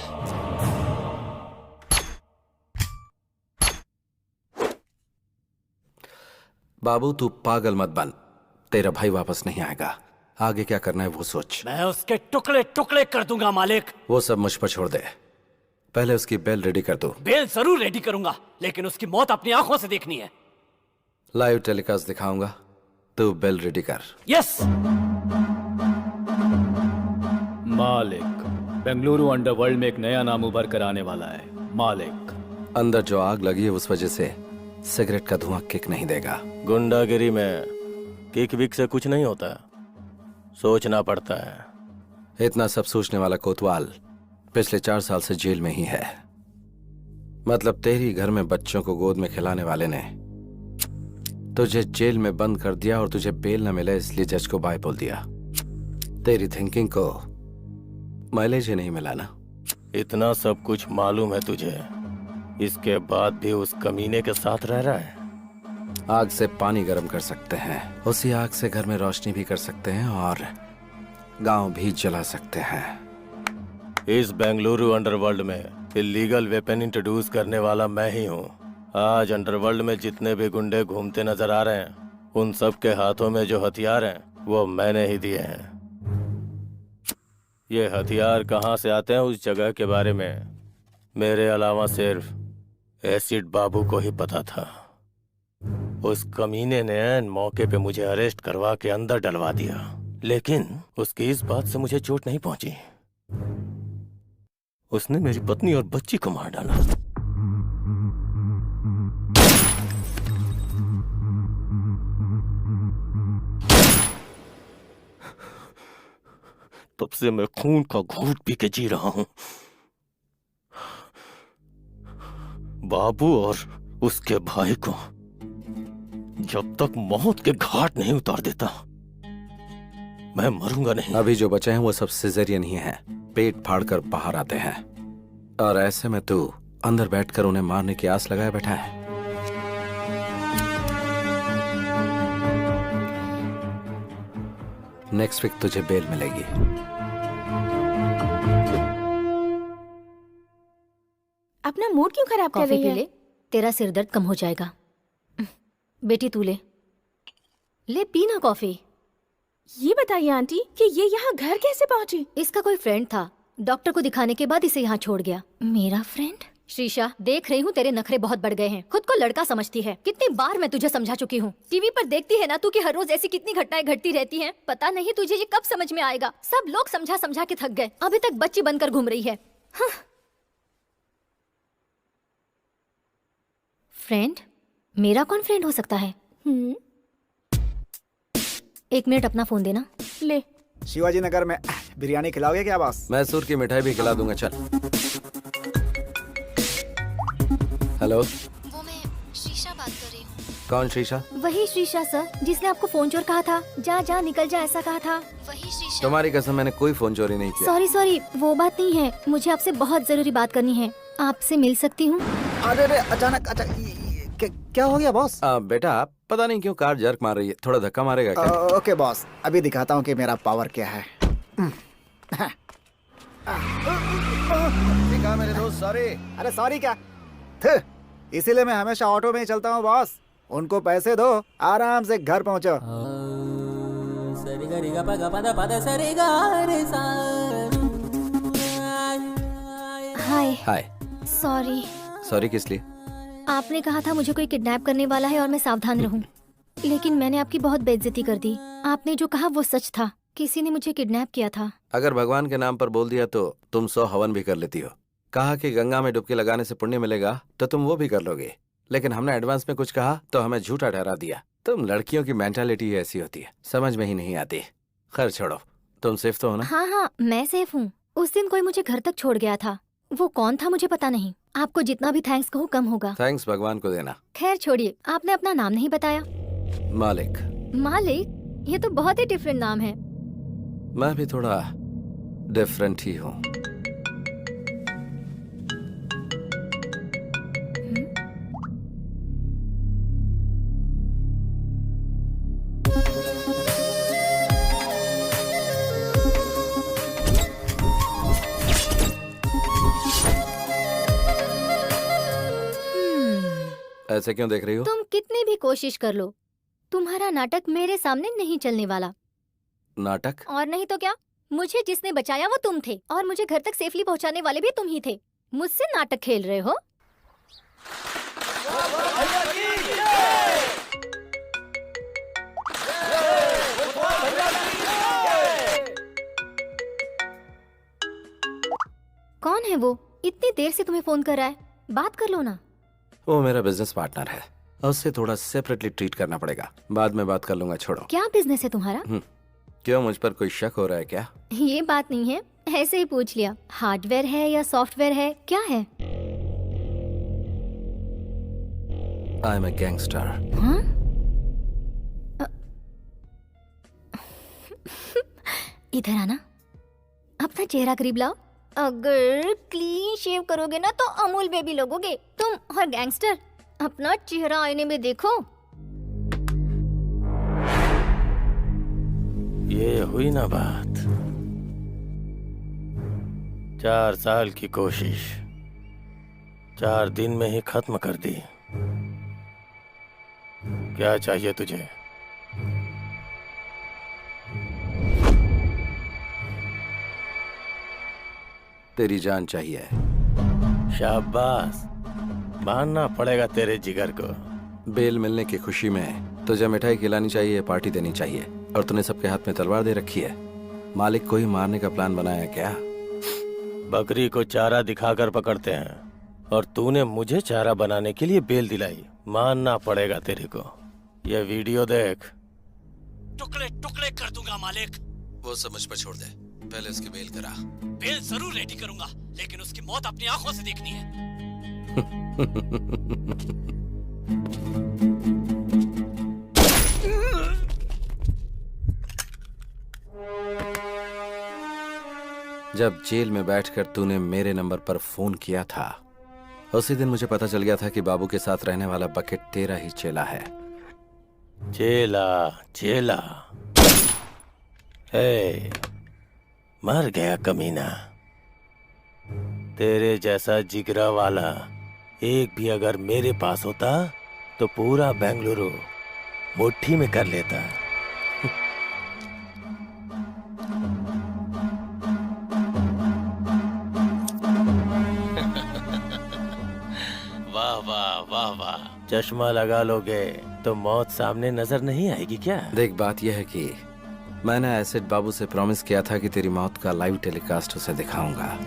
बाबू तू पागल मत बन। तेरा भाई वापस नहीं आएगा। आगे क्या करना है वो सोच। मैं उसके टुकड़े टुकड़े कर दूंगा मालिक। वो सब मुझ पर छोड़ दे। पहले उसकी बेल रेडी कर दो। बेल जरूर रेडी करूंगा, लेकिन उसकी मौत अपनी आंखों से देखनी है। लाइव टेलीकास्ट दिखाऊंगा, तू बेल रेडी कर। यस मालिक, बेंगलुरु अंडरवर्ल्ड में एक नया नाम उभर कर आने वाला है। मालिक, अंदर जो आग लगी है उस वजह से सिगरेट का धुआं किक नहीं देगा। गुंडागिरी में किक विक से कुछ नहीं होता, सोचना पड़ता है। इतना सब सोचने वाला कोतवाल पिछले 4 साल से जेल में ही है। मतलब तेरी घर में बच्चों को गोद में खिलाने वाले ने तुझे जेल में बंद कर दिया और तुझे बेल न मिले इसलिए जज को बाय बोल दिया। तेरी थिंकिंग को माइलेज ही नहीं मिला ना। इतना सब कुछ मालूम है तुझे, इसके बाद भी उस कमीने के साथ रह रहा है। आग से पानी गर्म कर सकते हैं, उसी आग से घर में रोशनी भी कर सकते हैं और गांव भी जला सकते हैं। इस बेंगलुरु अंडरवर्ल्ड में इलीगल वेपन इंट्रोड्यूस करने वाला मैं ही हूँ। आज अंडरवर्ल्ड में जितने भी गुंडे घूमते नजर आ रहे हैं, उन सब के हाथों में जो हथियार हैं वो मैंने ही दिए हैं। ये हथियार कहाँ से आते हैं उस जगह के बारे में मेरे अलावा सिर्फ एसिड बाबू को ही पता था। उस कमीने ने ऐन मौके पे मुझे अरेस्ट करवा के अंदर डलवा दिया, लेकिन उसकी इस बात से मुझे चोट नहीं पहुंची। उसने मेरी पत्नी और बच्ची को मार डाला। तब से मैं खून का घूंट पी के जी रहा हूं। बाबू और उसके भाई को जब तक मौत के घाट नहीं उतार देता मैं मरूंगा नहीं। अभी जो बचे हैं वो सब सिजेरियन ही हैं, पेट फाड़कर बाहर आते हैं। और ऐसे में तू अंदर बैठकर उन्हें मारने की आस लगाए बैठा है। नेक्स्ट वीक तुझे बेल मिलेगी। अपना मूड क्यों खराब कर कॉफी रही पी है? ले, तेरा सिर दर्द कम हो जाएगा। बेटी तू ले पी ना कॉफी। ये बताइए आंटी कि ये यहाँ घर कैसे पहुँची? इसका कोई फ्रेंड था, डॉक्टर को दिखाने के बाद इसे यहाँ छोड़ गया। मेरा फ्रेंड? शीशा, देख रही हूँ तेरे नखरे बहुत बढ़ गए हैं। खुद को लड़का समझती है। कितनी बार मैं तुझे समझा चुकी हूँ। टीवी पर देखती है ना तू कि हर रोज ऐसी कितनी घटनाएं घटती रहती हैं। पता नहीं तुझे ये कब समझ में आएगा। सब लोग समझा समझा के थक गए, अभी तक बच्ची बनकर घूम रही है। हाँ। फ्रेंड? मेरा कौन फ्रेंड हो सकता है? 1 मिनट अपना फोन देना। ले। शिवाजी नगर में बिरयानी खिलाओगे क्या बॉस? मैसूर की मिठाई भी खिला दूंगा। चल। हेलो, वो मैं शीशा बात कौन शीशा? वही शीशा सर, जिसने आपको फोन चोर कहा था। जा जा निकल जा ऐसा कहा था। वही शीशा। तुम्हारी कसम, मैंने कोई फोन चोरी नहीं किया। सॉरी सॉरी, वो बात नहीं है। मुझे आपसे बहुत जरूरी बात करनी है। आपसे मिल सकती हूँ? अरे अचानक क्या हो गया बॉस? बेटा पता नहीं क्यों कार जर्क मार रही है, थोड़ा धक्का मारेगा क्या? ओके बॉस, अभी दिखाता हूँ कि मेरा पावर क्या है। देखा मेरे दोस्त, सॉरी। अरे सॉरी क्या, इसीलिए मैं हमेशा ऑटो में ही चलता हूँ बॉस। उनको पैसे दो, आराम से घर पहुँचो। हाय। हाय। सॉरी। सॉरी किस लिए? आपने कहा था मुझे कोई किडनैप करने वाला है और मैं सावधान रहूं। लेकिन मैंने आपकी बहुत बेइज्जती कर दी। आपने जो कहा वो सच था, किसी ने मुझे किडनैप किया था। अगर भगवान के नाम पर बोल दिया तो तुम 100 हवन भी कर लेती हो। कहा कि गंगा में डुबकी लगाने से पुण्य मिलेगा तो तुम वो भी कर लोगे, लेकिन हमने एडवांस में कुछ कहा तो हमें झूठा ठहरा दिया। तुम लड़कियों की मेंटालिटी ऐसी होती है, समझ में ही नहीं आती। खैर छोड़ो, तुम सेफ तो हो ना? हाँ हाँ, मैं सेफ हूँ। उस दिन कोई मुझे घर तक छोड़ गया था। वो कौन था मुझे पता नहीं। आपको जितना भी थैंक्स कहूँ कम होगा। थैंक्स भगवान को देना। खैर छोड़िए, आपने अपना नाम नहीं बताया। मालिक। मालिक? ये तो बहुत ही डिफरेंट नाम है। मैं भी थोड़ा डिफरेंट ही हूँ। ऐसे क्यों देख रही हो? तुम कितनी भी कोशिश कर लो, तुम्हारा नाटक मेरे सामने नहीं चलने वाला। नाटक? और नहीं तो क्या, मुझे जिसने बचाया वो तुम थे और मुझे घर तक सेफली पहुंचाने वाले भी तुम ही थे। मुझसे नाटक खेल रहे हो? कौन है वो? इतनी देर से तुम्हें फोन कर रहा है, बात कर लो ना। वो मेरा बिजनेस पार्टनर है, उससे थोड़ा सेपरेटली ट्रीट करना पड़ेगा। बाद में बात कर लूंगा, छोड़ो। क्या बिजनेस है तुम्हारा? क्यों, मुझ पर कोई शक हो रहा है क्या? ये बात नहीं है, ऐसे ही पूछ लिया। हार्डवेयर है या सॉफ्टवेयर है, क्या है? I am a gangster. हाँ? इधर आना, अपना चेहरा करीब लाओ। अगर क्लीन शेव करोगे ना तो अमूल बेबी लगोगे तुम। और गैंगस्टर, अपना चेहरा आईने में देखो। ये हुई ना बात। 4 साल की कोशिश 4 दिन में ही खत्म कर दी। क्या चाहिए तुझे? तेरी जान चाहिए। शाबाश, मानना पड़ेगा तेरे जिगर को। बेल मिलने की खुशी में तुझे मिठाई खिलानी चाहिए, पार्टी देनी चाहिए, और तूने सबके हाथ में तलवार दे रखी है। मालिक को ही मारने का प्लान बनाया क्या? बकरी को चारा दिखाकर पकड़ते हैं और तूने मुझे चारा बनाने के लिए बेल दिलाई। मानना पड़ेगा तेरे को। ये वीडियो देख। टुकड़े टुकड़े कर दूंगा मालिक। वो सब मुझ पर छोड़ दे, पहले उसकी बेल करा। बेल जरूर रेडी करूंगा, लेकिन उसकी मौत अपनी आंखों से देखनी है। जब जेल में बैठकर तूने मेरे नंबर पर फोन किया था, उसी दिन मुझे पता चल गया था कि बाबू के साथ रहने वाला बकेट तेरा ही चेला है। चेला चेला हे, मर गया कमीना। तेरे जैसा जिगरा वाला एक भी अगर मेरे पास होता तो पूरा बेंगलुरु मुट्ठी में कर लेता। वाह वाह वाह वाह, चश्मा लगा लोगे तो मौत सामने नजर नहीं आएगी क्या? देख, बात यह है कि मैंने एसिड बाबू से प्रॉमिस किया था कि तेरी मौत का लाइव टेलीकास्ट उसे दिखाऊंगा।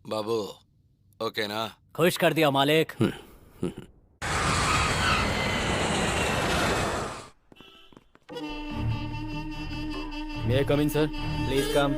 बाबू ओके ना? खुश कर दिया मालिक। May I come in, sir? Please come.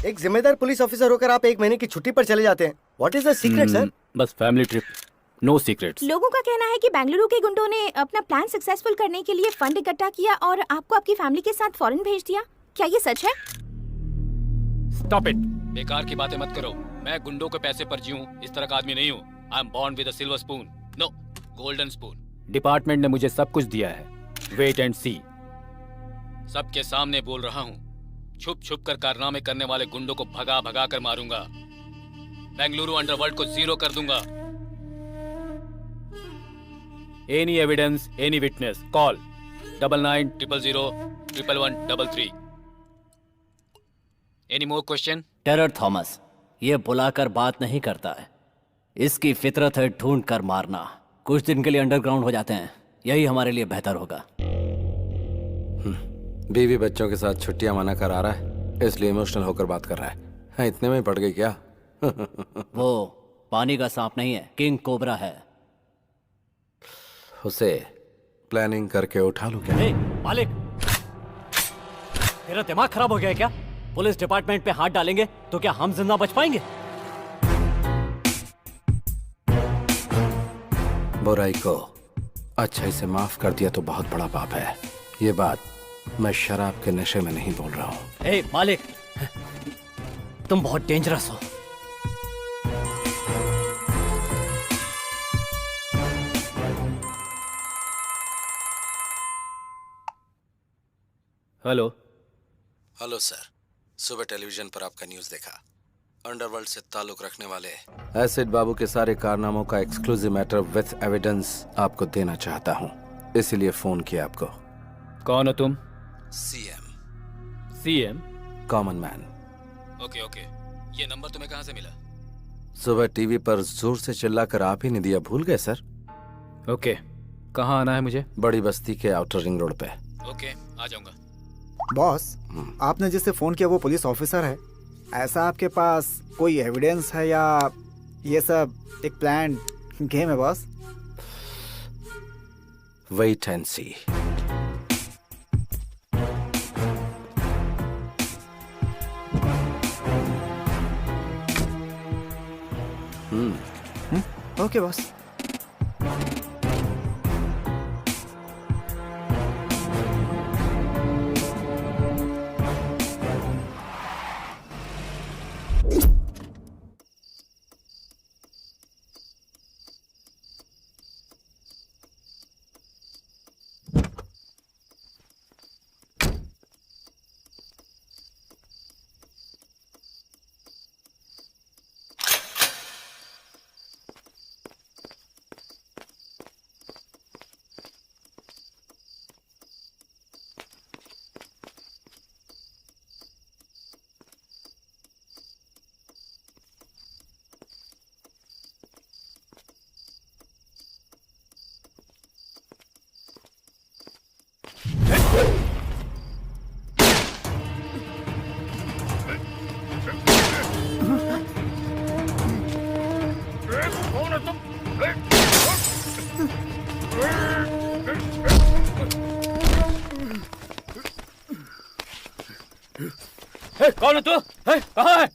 एक जिम्मेदार पुलिस ऑफिसर होकर आप 1 महीने की छुट्टी पर चले जाते हैं। What is the secret sir? बस फैमिली ट्रिप, नो सीक्रेट्स। लोगों का कहना है कि बेंगलुरु के गुंडों ने अपना प्लान सक्सेसफुल करने के लिए फंड इकट्ठा किया और आपको आपकी फैमिली के साथ फॉरेन भेज दिया। क्या ये सच है? स्टॉप इट, बेकार की बातें मत करो। मैं गुंडों के पैसे पर जीऊं इस तरह का आदमी नहीं हूँ। I am born with a silver spoon, no golden spoon. Department ने मुझे सब कुछ दिया है, वेट एंड सी। सबके सामने बोल रहा हूँ, छुप छुप कर कारनामे करने वाले गुंडों को भगा भगा कर मारूंगा। बेंगलुरु अंडरवर्ल्ड को जीरो कर दूंगा। Any evidence, any witness, call 9900011133। Any more question? Terror Thomas ये बुलाकर बात नहीं करता है, इसकी फितरत है ढूंढ कर मारना। कुछ दिन के लिए अंडरग्राउंड हो जाते हैं, यही हमारे लिए बेहतर होगा। बीवी बच्चों के साथ छुट्टियां मना कर आ रहा है, इसलिए इमोशनल होकर बात कर रहा है। हाँ, इतने में पड़ गई क्या? वो पानी का सांप नहीं है, किंग कोबरा है। उसे प्लानिंग करके उठा लूं क्या? ए, मालिक तेरा दिमाग खराब हो गया है क्या? पुलिस डिपार्टमेंट पे हाथ डालेंगे तो क्या हम जिंदा बच पाएंगे? बुराई को अच्छाई से माफ कर दिया तो बहुत बड़ा पाप है। ये बात मैं शराब के नशे में नहीं बोल रहा हूँ। ए मालिक, तुम बहुत डेंजरस हो। हेलो। हेलो सर, सुबह टेलीविजन पर आपका न्यूज़ देखा। अंडरवर्ल्ड से ताल्लुक रखने वाले एसिड बाबू के सारे कारनामों का एक्सक्लूसिव मैटर विथ एविडेंस आपको देना चाहता हूँ, इसीलिए फोन किया आपको। कौन हो तुम? CM. CM? Common man. Okay okay, ये नंबर तुम्हें कहाँ से मिला? सुबह टीवी पर जोर से चिल्लाकर आप ही ने दिया, भूल गए सर? ओके, कहाँ आना है मुझे? बड़ी बस्ती के आउटर रिंग रोड पे। ओके, आ जाऊंगा। बॉस, आपने जिससे फोन किया वो पुलिस ऑफिसर है। ऐसा आपके पास कोई एविडेंस है या ये सब एक प्लान गेम है boss? Wait and see. Okay boss. कौन है तू? कहाँ है?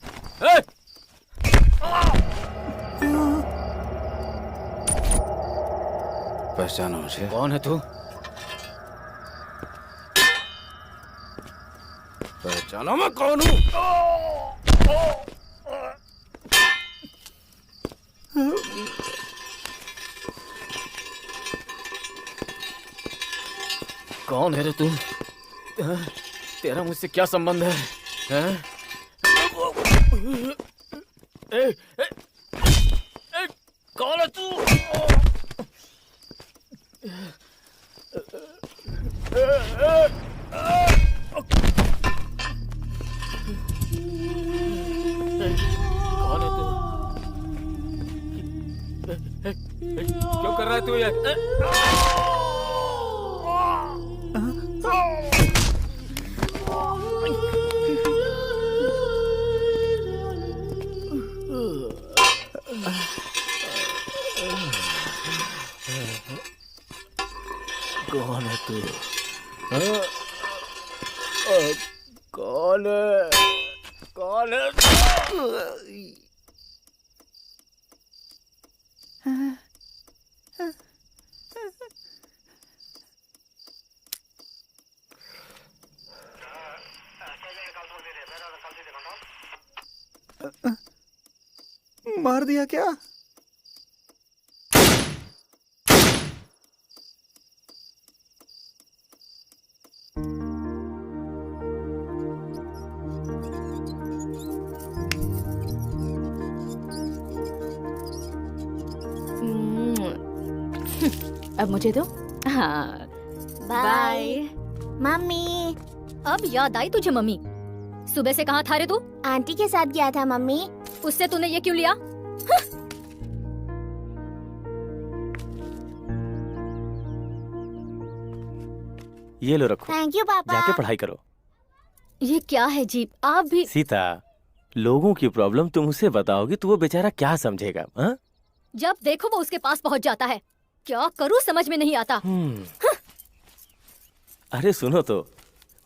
पहचानो मुझे? कौन है तू? पहचानो मैं कौन हूँ? कौन है रे तू? तेरा मुझसे क्या संबंध है? हैं? कौन है तू? कौन है तू? क्यों कर रहा है तू ये? कौन है तू? कौन है? कौन है? मार दिया क्या? अब मुझे दो। हाँ बाय। मम्मी, अब याद आई तुझे मम्मी? सुबह से कहाँ था रे तू? आंटी के साथ गया था मम्मी। उससे तूने ये क्यों लिया? ये लो रखो, थैंक यू पापा। जाके पढ़ाई करो। ये क्या है जी? आप भी सीता, लोगों की प्रॉब्लम तुम उसे बताओगी तो वो बेचारा क्या समझेगा? हाँ? जब देखो वो उसके पास पहुंच जाता है। क्या करूं समझ में नहीं आता। अरे सुनो तो,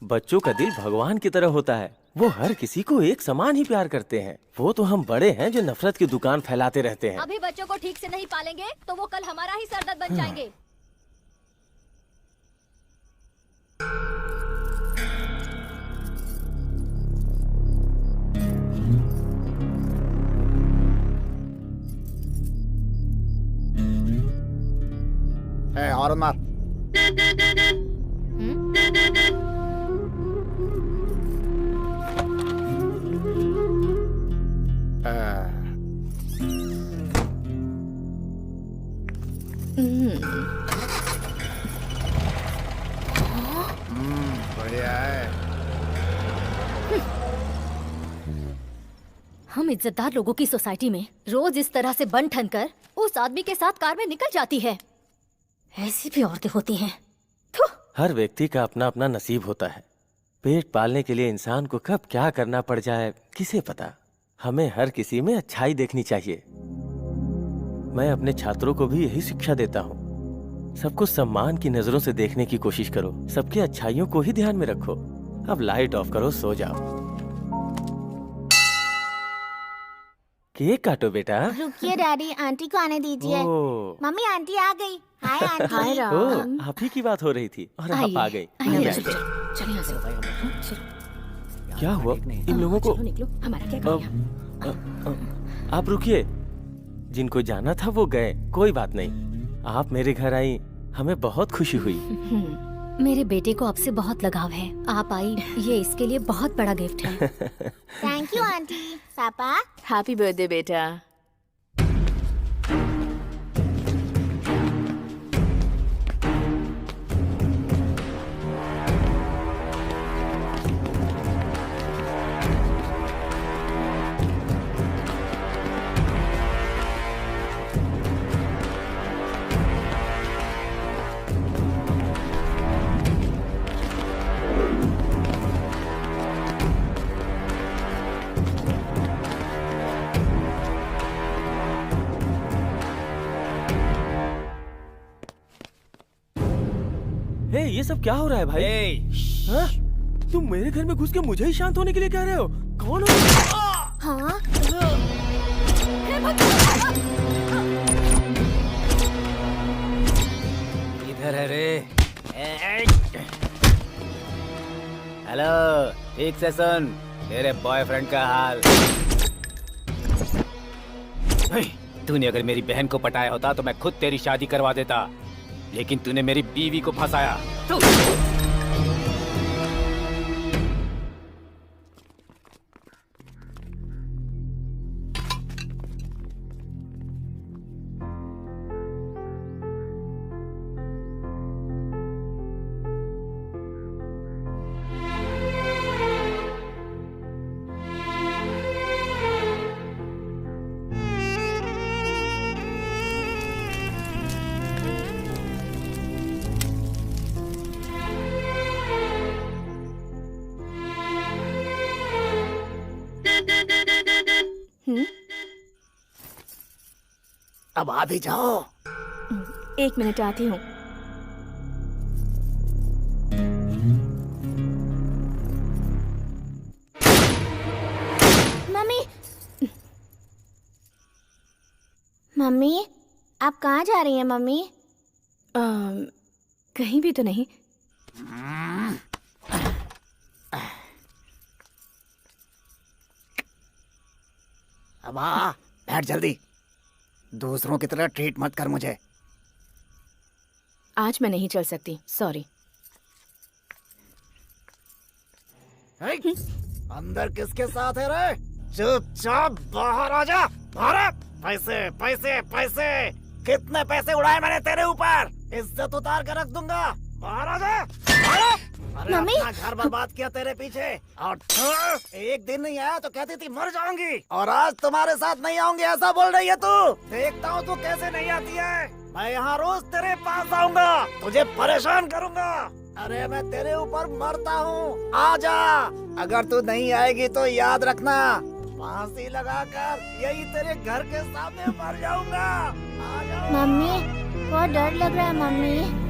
बच्चों का दिल भगवान की तरह होता है। वो हर किसी को एक समान ही प्यार करते हैं। वो तो हम बड़े हैं जो नफरत की दुकान फैलाते रहते हैं। अभी बच्चों को ठीक से नहीं पालेंगे तो वो कल हमारा ही सरदर्द बन जाएंगे। और मार। बढ़िया है। हम इज्जतदार लोगों की सोसाइटी में रोज इस तरह से बन ठन कर उस आदमी के साथ कार में निकल जाती है। ऐसी भी औरतें होती हैं। हर व्यक्ति का अपना अपना नसीब होता है। पेट पालने के लिए इंसान को कब क्या करना पड़ जाए किसे पता। हमें हर किसी में अच्छाई देखनी चाहिए। मैं अपने छात्रों को भी यही शिक्षा देता हूँ। सबको सम्मान की नजरों से देखने की कोशिश करो। सबकी अच्छाइयों को ही ध्यान में रखो। अब लाइट ऑफ करो, सो जाओ। केक काटो बेटा। रुकिए डैडी, आंटी को आने दीजिए। ओह, मम्मी आंटी आ गई। Hi aunty. हाय ओह, आप ही की बात हो रही थी और आप आ गई। चलिए यहाँ से। क्या हुआ इन लोगों को? चलो निकलो, हमारा क्या काम? आप रुकिए। जिनको जाना था वो गए, कोई बात नहीं। आप मेरे घर आई, हमें बहुत खुशी हुई। मेरे बेटे को आपसे बहुत लगाव है। आप आई, ये इसके लिए बहुत बड़ा गिफ्ट है। Thank you aunty. पापा हैप्पी बर्थडे बेटा। हे, ये सब क्या हो रहा है भाई? हाँ? तुम मेरे घर में घुस के मुझे ही शांत होने के लिए कह रहे हो? कौन हो? हाँ किधर है रे? हेलो, ठीक से सुन, तेरे बॉयफ्रेंड का हाल। तूने अगर मेरी बहन को पटाया होता तो मैं खुद तेरी शादी करवा देता, लेकिन तूने मेरी बीवी को फंसाया। तू अब आ भी जाओ। 1 मिनट आती हूँ। मम्मी, मम्मी, आप कहाँ जा रही हैं मम्मी? कहीं भी तो नहीं। अब आ, बैठ जल्दी। दूसरों की तरह ट्रीट मत कर मुझे। आज मैं नहीं चल सकती, सॉरी। अंदर किसके साथ है रे? चुपचाप बाहर आ जा। बाहर। पैसे पैसे पैसे, कितने पैसे उड़ाए मैंने तेरे ऊपर, इज्जत उतार कर रख दूंगा। बाहर आ जा। अरे मम्मी! अपना घर बर्बाद किया तेरे पीछे, और एक दिन नहीं आया तो कहती थी मर जाऊंगी, और आज तुम्हारे साथ नहीं आऊंगी ऐसा बोल रही है तू। देखता हूँ तू कैसे नहीं आती है। मैं यहाँ रोज तेरे पास आऊंगा, तुझे परेशान करूंगा। अरे मैं तेरे ऊपर मरता हूँ, आ जा। अगर तू नहीं आएगी तो याद रखना, फांसी लगाकर यही तेरे घर के सामने मर जाऊंगा। आ जाओ। मम्मी, बहुत डर लग रहा है मम्मी।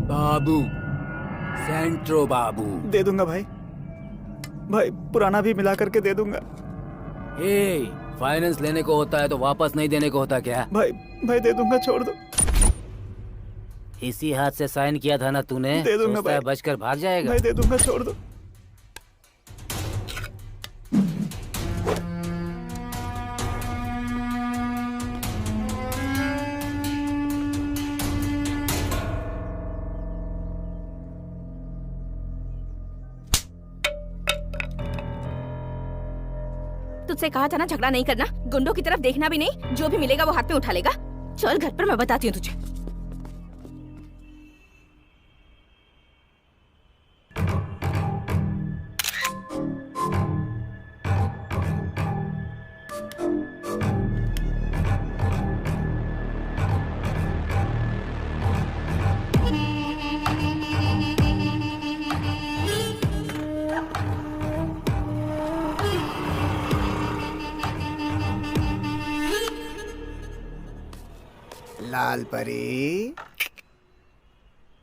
बाबू, सेंट्रो बाबू। दे दूंगा भाई, भाई पुराना भी मिला करके दे दूंगा। ए, फाइनेंस लेने को होता है तो वापस नहीं देने को होता क्या? भाई भाई दे दूंगा, छोड़ दो। इसी हाथ से साइन किया था ना तूने? दे दूंगा सोचता है भाई। बचकर भाग जाएगा? भाई दे दूंगा, छोड़ दो। तुझसे कहा था ना झगड़ा नहीं करना, गुंडों की तरफ देखना भी नहीं, जो भी मिलेगा वो हाथ में उठा लेगा। चल घर पर, मैं बताती हूँ तुझे। लाल परी,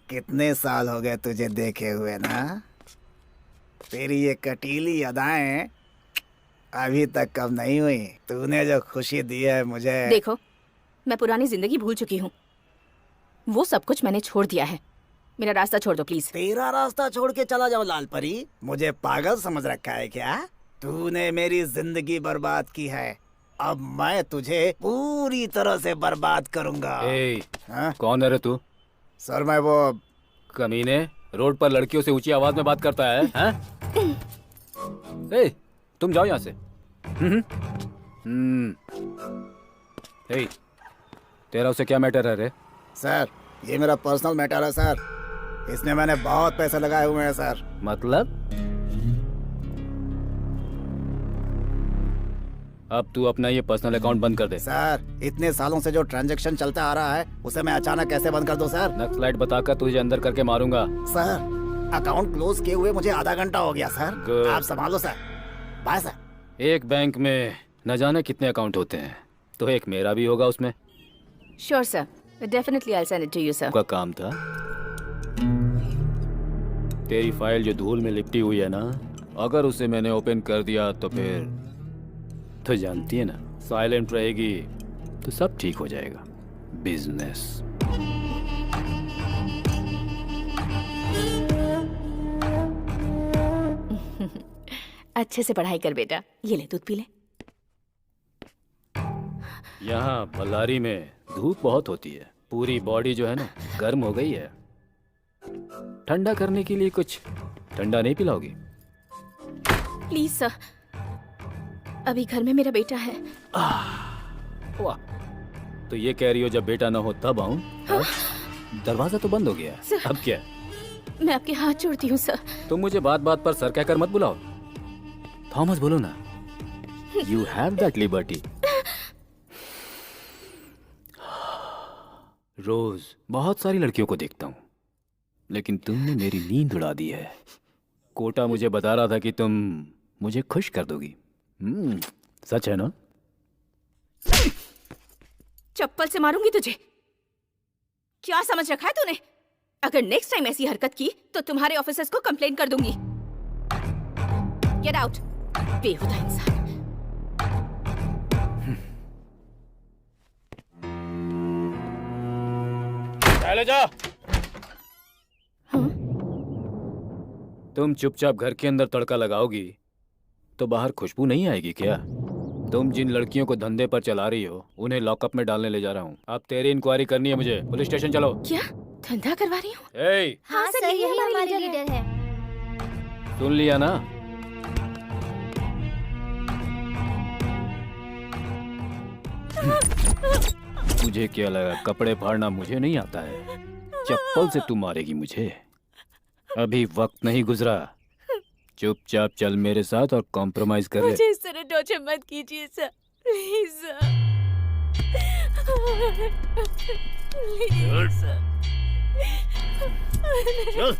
कितने साल हो गए तुझे देखे हुए ना। तेरी ये कटीली अदाएं अभी तक कब नहीं हुई। तूने जो खुशी दी है मुझे। देखो, मैं पुरानी जिंदगी भूल चुकी हूँ, वो सब कुछ मैंने छोड़ दिया है। मेरा रास्ता छोड़ दो प्लीज। तेरा रास्ता छोड़ के चला जाओ लाल परी? मुझे पागल समझ रखा है क्या? तूने मेरी जिंदगी बर्बाद की है, अब मैं तुझे पूरी तरह से बर्बाद करूंगा। हाँ? कौन है रे तू? सर मैं वो कमीने, रोड पर लड़कियों से ऊंची आवाज में बात करता है, हैं? ए, तुम जाओ यहाँ से। ए, तेरा उसे क्या मैटर है रे? सर ये मेरा पर्सनल मैटर है सर, इसमें मैंने बहुत पैसे लगाए हुए हैं सर। मतलब? अब तू अपना ये पर्सनल अकाउंट बंद कर दे। सर इतने सालों से जो ट्रांजैक्शन चलता आ रहा है उसे मैं अचानक कैसे बंद कर दूं सर? नक्सलाइट बताकर तुझे अंदर करके मारूंगा। सर अकाउंट क्लोज किए हुए मुझे आधा घंटा हो गया सर। Good. आप संभालो सर। Bye sir. एक बैंक में न जाने कितने अकाउंट होते हैं, तो एक मेरा भी होगा उसमें। Sure sir. Definitely I'll send it to you, sir. का काम था। तेरी फाइल जो धूल में लिपटी हुई है ना, अगर उसे मैंने ओपन कर दिया तो फिर तो जानती है ना, साइलेंट रहेगी तो सब ठीक हो जाएगा। बिजनेस। अच्छे से पढ़ाई कर बेटा। ये ले दूध पी ले। यहाँ बल्लारी में धूप बहुत होती है, पूरी बॉडी जो है ना गर्म हो गई है। ठंडा करने के लिए कुछ ठंडा नहीं पिलाओगी? प्लीज सर, अभी घर में मेरा बेटा है। वाह, तो ये कह रही हो जब बेटा ना हो तब आऊं? हाँ? दरवाजा तो बंद हो गया है। अब क्या? मैं आपके हाथ जोड़ती हूँ सर। तुम मुझे बात बात पर सर कहकर मत बुलाओ। थॉमस बोलो ना। You have that liberty. रोज बहुत सारी लड़कियों को देखता हूँ, लेकिन तुमने मेरी नींद उड़ा दी है। कोटा मुझे बता रहा था कि तुम मुझे खुश कर दोगी। सच है ना? चप्पल से मारूंगी तुझे। क्या समझ रखा है तूने? अगर नेक्स्ट टाइम ऐसी हरकत की तो तुम्हारे ऑफिसर्स को कंप्लेन कर दूंगी। गेट आउट, बेहुदा इंसान। चले जा। तुम चुपचाप घर के अंदर तड़का लगाओगी तो बाहर खुशबू नहीं आएगी क्या? तुम जिन लड़कियों को धंधे पर चला रही हो उन्हें लॉकअप में डालने ले जा रहा हूँ। अब तेरी इंक्वायरी करनी है मुझे। पुलिस स्टेशन चलो। क्या धंधा करवा रही हूँ? हाँ सर, यही हमारे लीडर है। सुन लिया ना? मुझे क्या लगा कपड़े फाड़ना मुझे नहीं आता है? चप्पल से तू मारेगी मुझे? अभी वक्त नहीं गुजरा। चुपचाप चल मेरे साथ और कॉम्प्रोमाइज कर ले। मुझे इस तरह टॉर्चर मत कीजिए sir, please sir. Please sir. चल।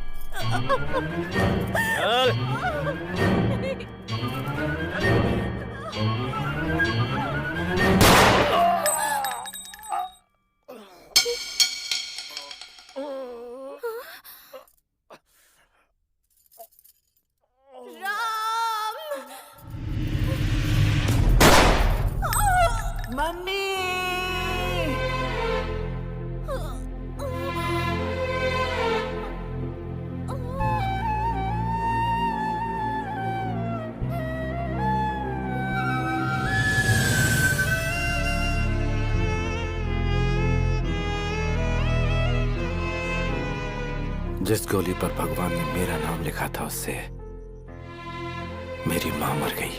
जिस गोली पर भगवान ने मेरा नाम लिखा था उससे मेरी मां मर गई।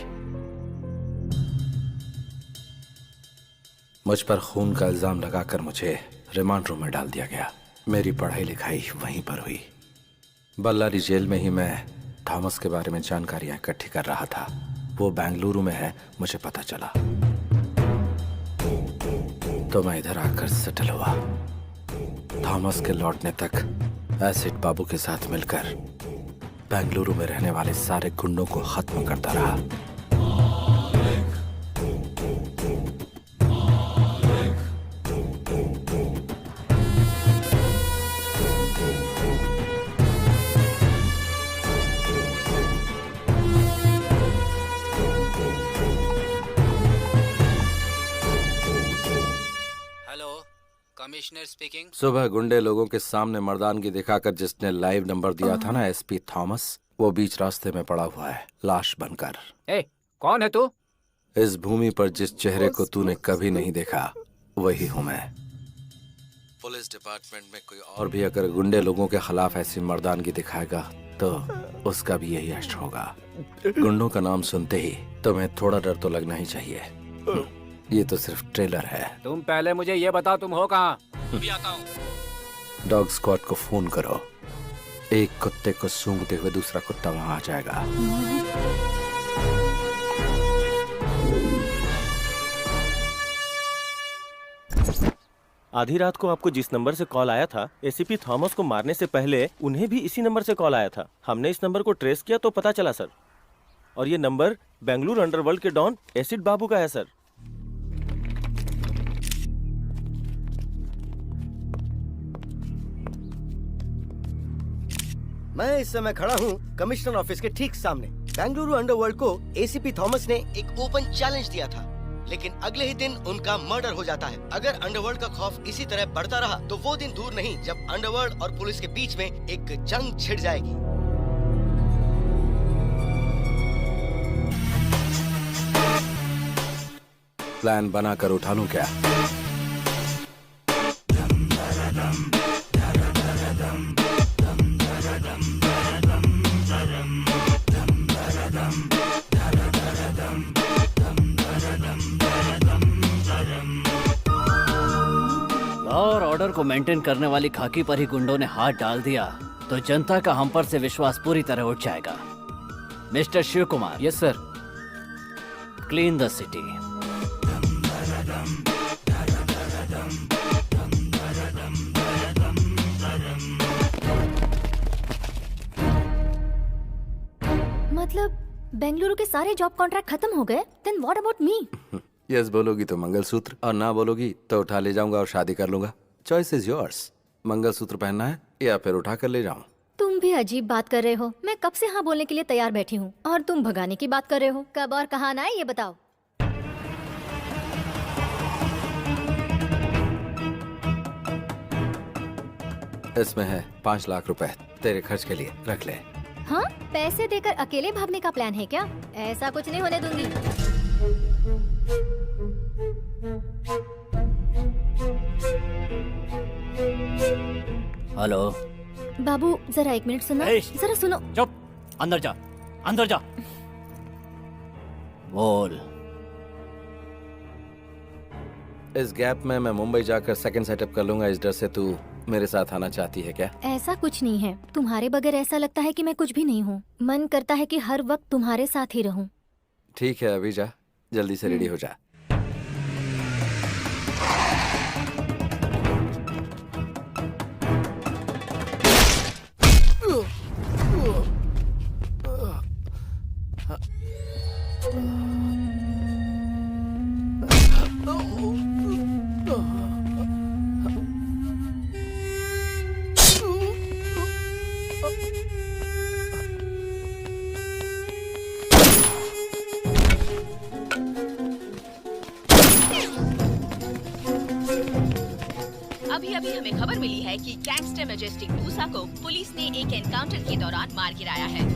मुझ पर खून का इल्जाम लगाकर मुझे रिमांड रूम में डाल दिया गया। मेरी पढ़ाई लिखाई वहीं पर हुई। बल्लारी जेल में ही मैं थॉमस के बारे में जानकारियां इकट्ठी कर रहा था। वो बेंगलुरु में है, मुझे पता चला तो मैं इधर आकर सेटल हुआ। थॉमस के लौटने तक एसिड बाबू के साथ मिलकर बेंगलुरु में रहने वाले सारे गुंडों को खत्म करता रहा। Commissioner speaking. सुबह गुंडे लोगों के सामने मर्दानगी दिखाकर जिसने लाइव नंबर दिया था ना एसपी थॉमस, वो बीच रास्ते में पड़ा हुआ है लाश बनकर। कौन है तू? इस भूमि पर जिस चेहरे को तूने कभी नहीं देखा वही हूँ मैं। पुलिस डिपार्टमेंट में कोई और भी अगर गुंडे लोगों के खिलाफ ऐसी मर्दानगी दिखाएगा तो उसका भी यही अश्र होगा। गुंडों का नाम सुनते ही तुम्हें थोड़ा डर तो लगना ही चाहिए। ये तो सिर्फ ट्रेलर है। तुम पहले मुझे ये बताओ तुम हो कहाँ? अभी आता हूँ। डॉग स्क्वाड को फोन करो। एक कुत्ते को सूंघते हुए दूसरा कुत्ता वहां आ जाएगा। आधी रात को आपको जिस नंबर से कॉल आया था, एसीपी थॉमस को मारने से पहले उन्हें भी इसी नंबर से कॉल आया था। हमने इस नंबर को ट्रेस किया तो पता चला सर। और ये नंबर बेंगलुरु अंडरवर्ल्ड के डॉन एसिड बाबू का है सर। मैं इस समय खड़ा हूँ कमिश्नर ऑफिस के ठीक सामने। बेंगलुरु अंडरवर्ल्ड को एसीपी थॉमस ने एक ओपन चैलेंज दिया था, लेकिन अगले ही दिन उनका मर्डर हो जाता है। अगर अंडरवर्ल्ड का खौफ इसी तरह बढ़ता रहा तो वो दिन दूर नहीं जब अंडरवर्ल्ड और पुलिस के बीच में एक जंग छिड़ जाएगी। प्लान बना कर उठा लूं क्या? और ऑर्डर को मेंटेन करने वाली खाकी पर ही गुंडों ने हाथ डाल दिया तो जनता का हम पर से विश्वास पूरी तरह उठ जाएगा। Mister Shiv Kumar, yes sir. Clean the city. मतलब बेंगलुरु के सारे जॉब कॉन्ट्रैक्ट खत्म हो गए? Then what about me? Yes बोलोगी तो मंगलसूत्र, और ना बोलोगी तो उठा ले जाऊंगा और शादी कर लूंगा। Choice is yours. मंगलसूत्र पहनना है या फिर उठा कर ले जाऊं? तुम भी अजीब बात कर रहे हो। मैं कब से हाँ बोलने के लिए तैयार बैठी हूँ और तुम भगाने की बात कर रहे हो। कब और कहाँ आना है ये बताओ। इसमें है 5 लाख रुपए तेरे खर्च के लिए, रख ले। हाँ, पैसे देकर अकेले भागने का प्लान है क्या? ऐसा कुछ नहीं होने दूंगी। हेलो बाबू, जरा 1 मिनट सुनो। जरा सुनो। चुप, अंदर जा, अंदर जा। बोल। इस गैप में मैं मुंबई जाकर सेकंड सेटअप कर लूंगा। इस डर से तू मेरे साथ आना चाहती है क्या? ऐसा कुछ नहीं है। तुम्हारे बगैर ऐसा लगता है कि मैं कुछ भी नहीं हूँ। मन करता है कि हर वक्त तुम्हारे साथ ही रहूं। ठीक है, अभी जा, जल्दी से रेडी हो जा। अभी अभी हमें खबर मिली है कि गैंगस्टर मैजेस्टिक मूसा को पुलिस ने एक एनकाउंटर के दौरान मार गिराया है।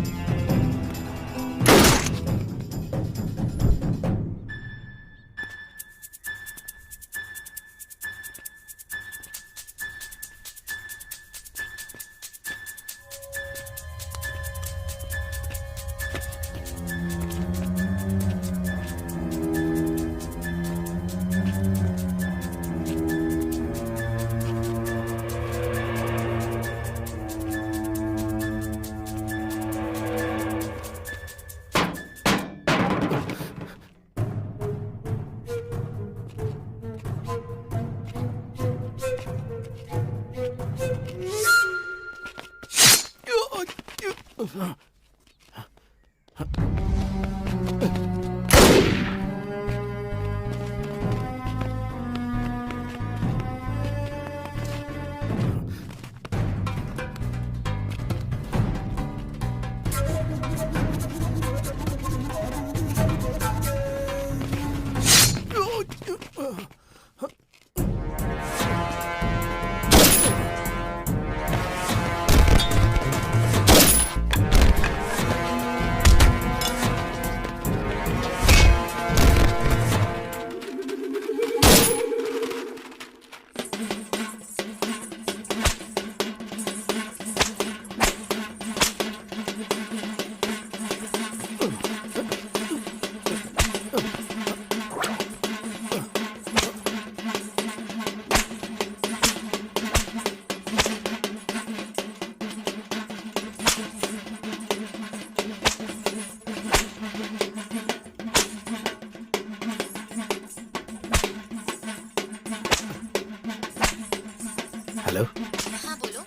हेलो। हाँ बोलो।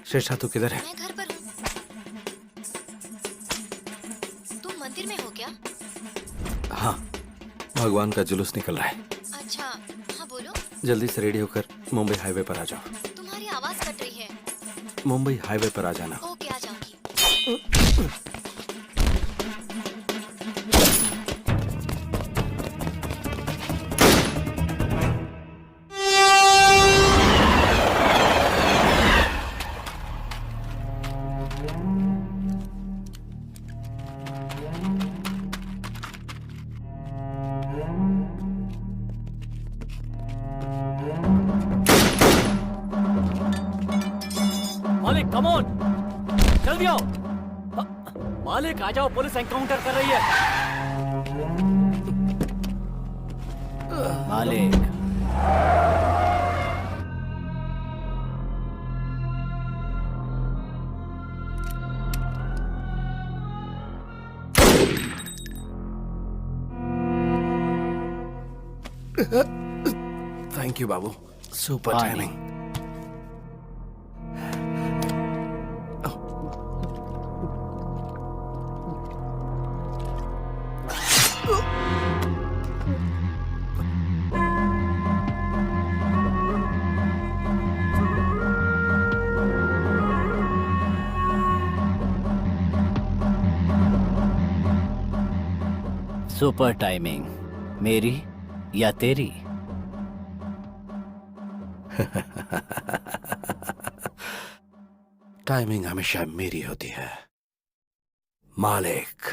श्रेष्ठा, तू किधर है? मैं घर पर हूँ। तुम मंदिर में हो क्या? हाँ, भगवान का जुलूस निकल रहा है। अच्छा, हाँ बोलो। जल्दी से रेडी होकर मुंबई हाईवे पर आ जाओ। तुम्हारी आवाज कट रही है। मुंबई हाईवे पर आ जाना। ओके, आ जाऊंगी। मालिक कम ऑन, जल्दी आओ। मालिक आ जाओ, पुलिस एनकाउंटर कर रही है। मालिक थैंक यू बाबू, सुपर पानी। टाइमिंग। सुपर टाइमिंग, मेरी या तेरी? टाइमिंग हमेशा मेरी होती है मालिक।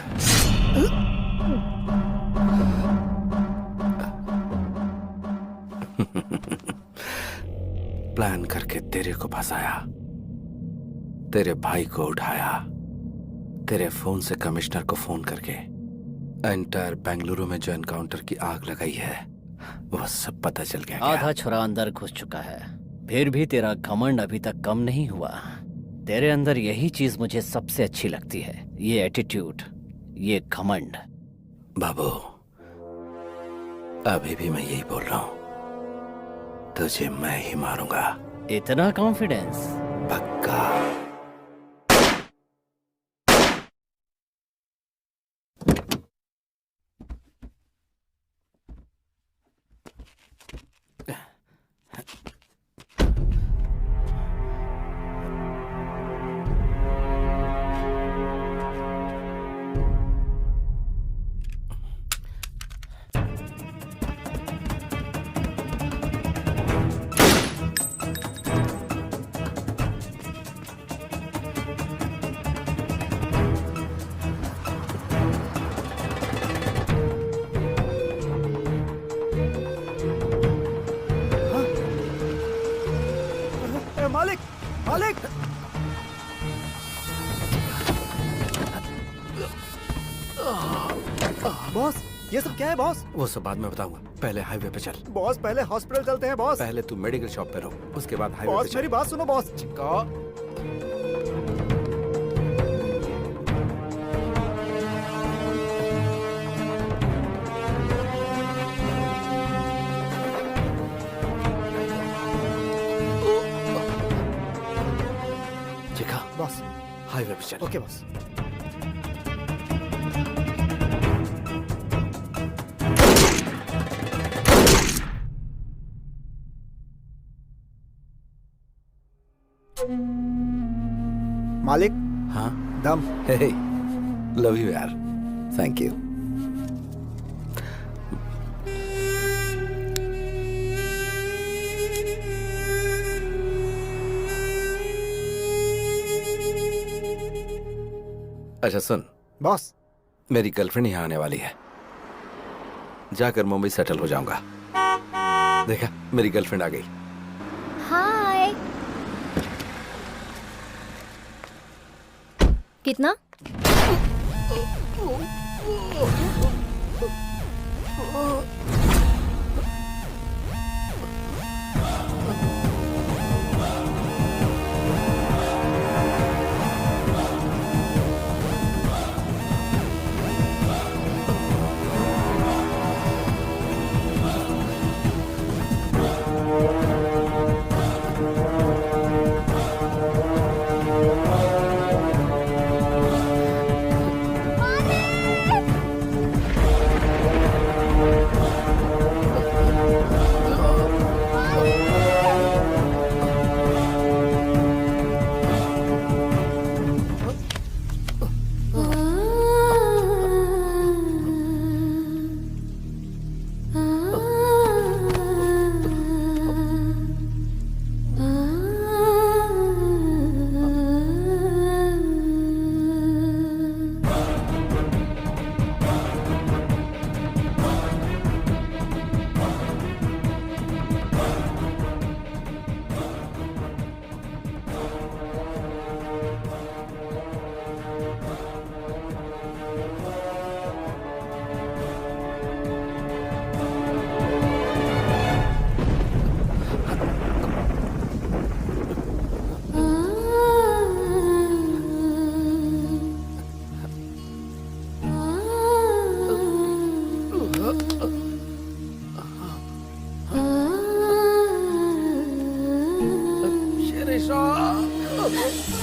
प्लान करके तेरे को फंसाया, तेरे भाई को उठाया, तेरे फोन से कमिश्नर को फोन करके एंटायर बेंगलुरु में जो एनकाउंटर की आग लगाई है वो सब पता चल गया। आधा छुरा अंदर घुस चुका है, फिर भी तेरा घमंड अभी तक कम नहीं हुआ। तेरे अंदर यही चीज मुझे सबसे अच्छी लगती है, ये एटीट्यूड, ये घमंड। बाबू, अभी भी मैं यही बोल रहा हूं, तुझे मैं ही मारूंगा। इतना कॉन्फिडेंस? पक्का। मालिक, मालिक! बॉस, ये सब क्या है बॉस? वो सब बाद में बताऊंगा, पहले हाईवे पे चल। बॉस पहले हॉस्पिटल चलते हैं बॉस। पहले तू मेडिकल शॉप पे रहो, उसके बाद हाईवे पे बॉस चल। मेरी बात सुनो बॉस। चिका, बॉस हाईवे पे चल। Okay boss. मालिक, हाँ, दम। हे, लव यू यार, थैंक यू। अच्छा सुन बॉस, मेरी गर्लफ्रेंड यहाँ आने वाली है, जाकर मुंबई सेटल हो जाऊंगा। देखा, मेरी गर्लफ्रेंड आ गई। हाय। कितना? ओके